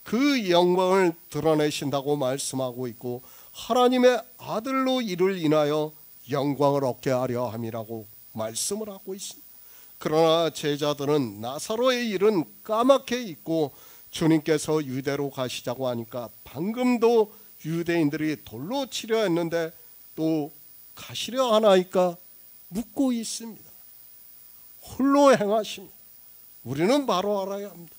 그 영광을 드러내신다고 말씀하고 있고 하나님의 아들로 이를 인하여 영광을 얻게 하려 함이라고 말씀을 하고 있습니다. 그러나 제자들은 나사로의 일은 까맣게 잊고 주님께서 유대로 가시자고 하니까 방금도 유대인들이 돌로 치려 했는데 또 가시려 하나이까 묻고 있습니다. 홀로 행하십니다. 우리는 바로 알아야 합니다.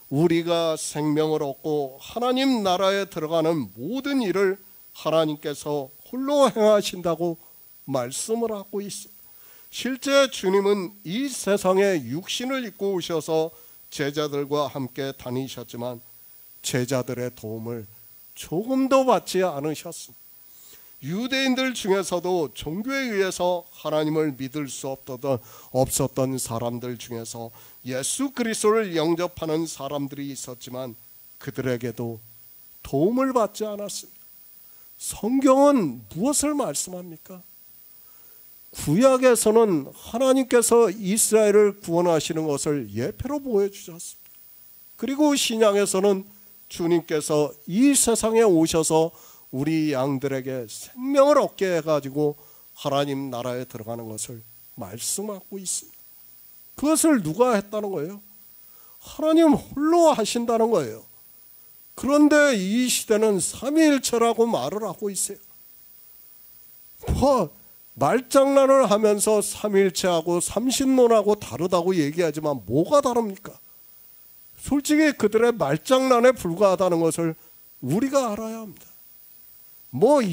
우리가 생명을 얻고 하나님 나라에 들어가는 모든 일을 하나님께서 홀로 행하신다고 말씀을 하고 있습니다. 실제 주님은 이 세상에 육신을 입고 오셔서 제자들과 함께 다니셨지만 제자들의 도움을 조금도 받지 않으셨습니다. 유대인들 중에서도 종교에 의해서 하나님을 믿을 수 없었던 사람들 중에서 예수 그리스도를 영접하는 사람들이 있었지만 그들에게도 도움을 받지 않았습니다. 성경은 무엇을 말씀합니까? 구약에서는 하나님께서 이스라엘을 구원하시는 것을 예표로 보여주셨습니다. 그리고 신약에서는 주님께서 이 세상에 오셔서 우리 양들에게 생명을 얻게 해가지고 하나님 나라에 들어가는 것을 말씀하고 있습니다. 그것을 누가 했다는 거예요? 하나님 홀로 하신다는 거예요. 그런데 이 시대는 삼위일체라고 말을 하고 있어요. 말장난을 하면서 삼위일체하고 삼신론하고 다르다고 얘기하지만 뭐가 다릅니까? 솔직히 그들의 말장난에 불과하다는 것을 우리가 알아야 합니다.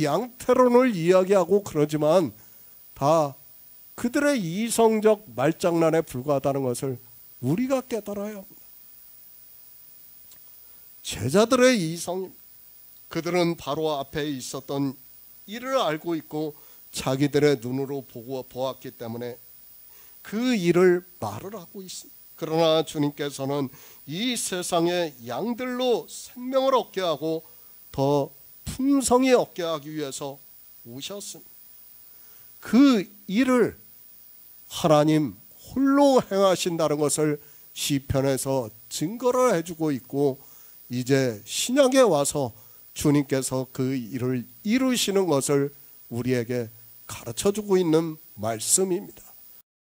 양태론을 이야기하고 그러지만 다 그들의 이성적 말장난에 불과하다는 것을 우리가 깨달아야 합니다. 제자들의 이성, 그들은 바로 앞에 있었던 일을 알고 있고 자기들의 눈으로 보고 보았기 때문에 그 일을 말을 하고 있습니다. 그러나 주님께서는 이 세상의 양들로 생명을 얻게 하고 더 풍성히 얻게 하기 위해서 오셨습니다. 그 일을 하나님 홀로 행하신다는 것을 시편에서 증거를 해주고 있고, 이제 신약에 와서 주님께서 그 일을 이루시는 것을 우리에게 가르쳐주고 있는 말씀입니다.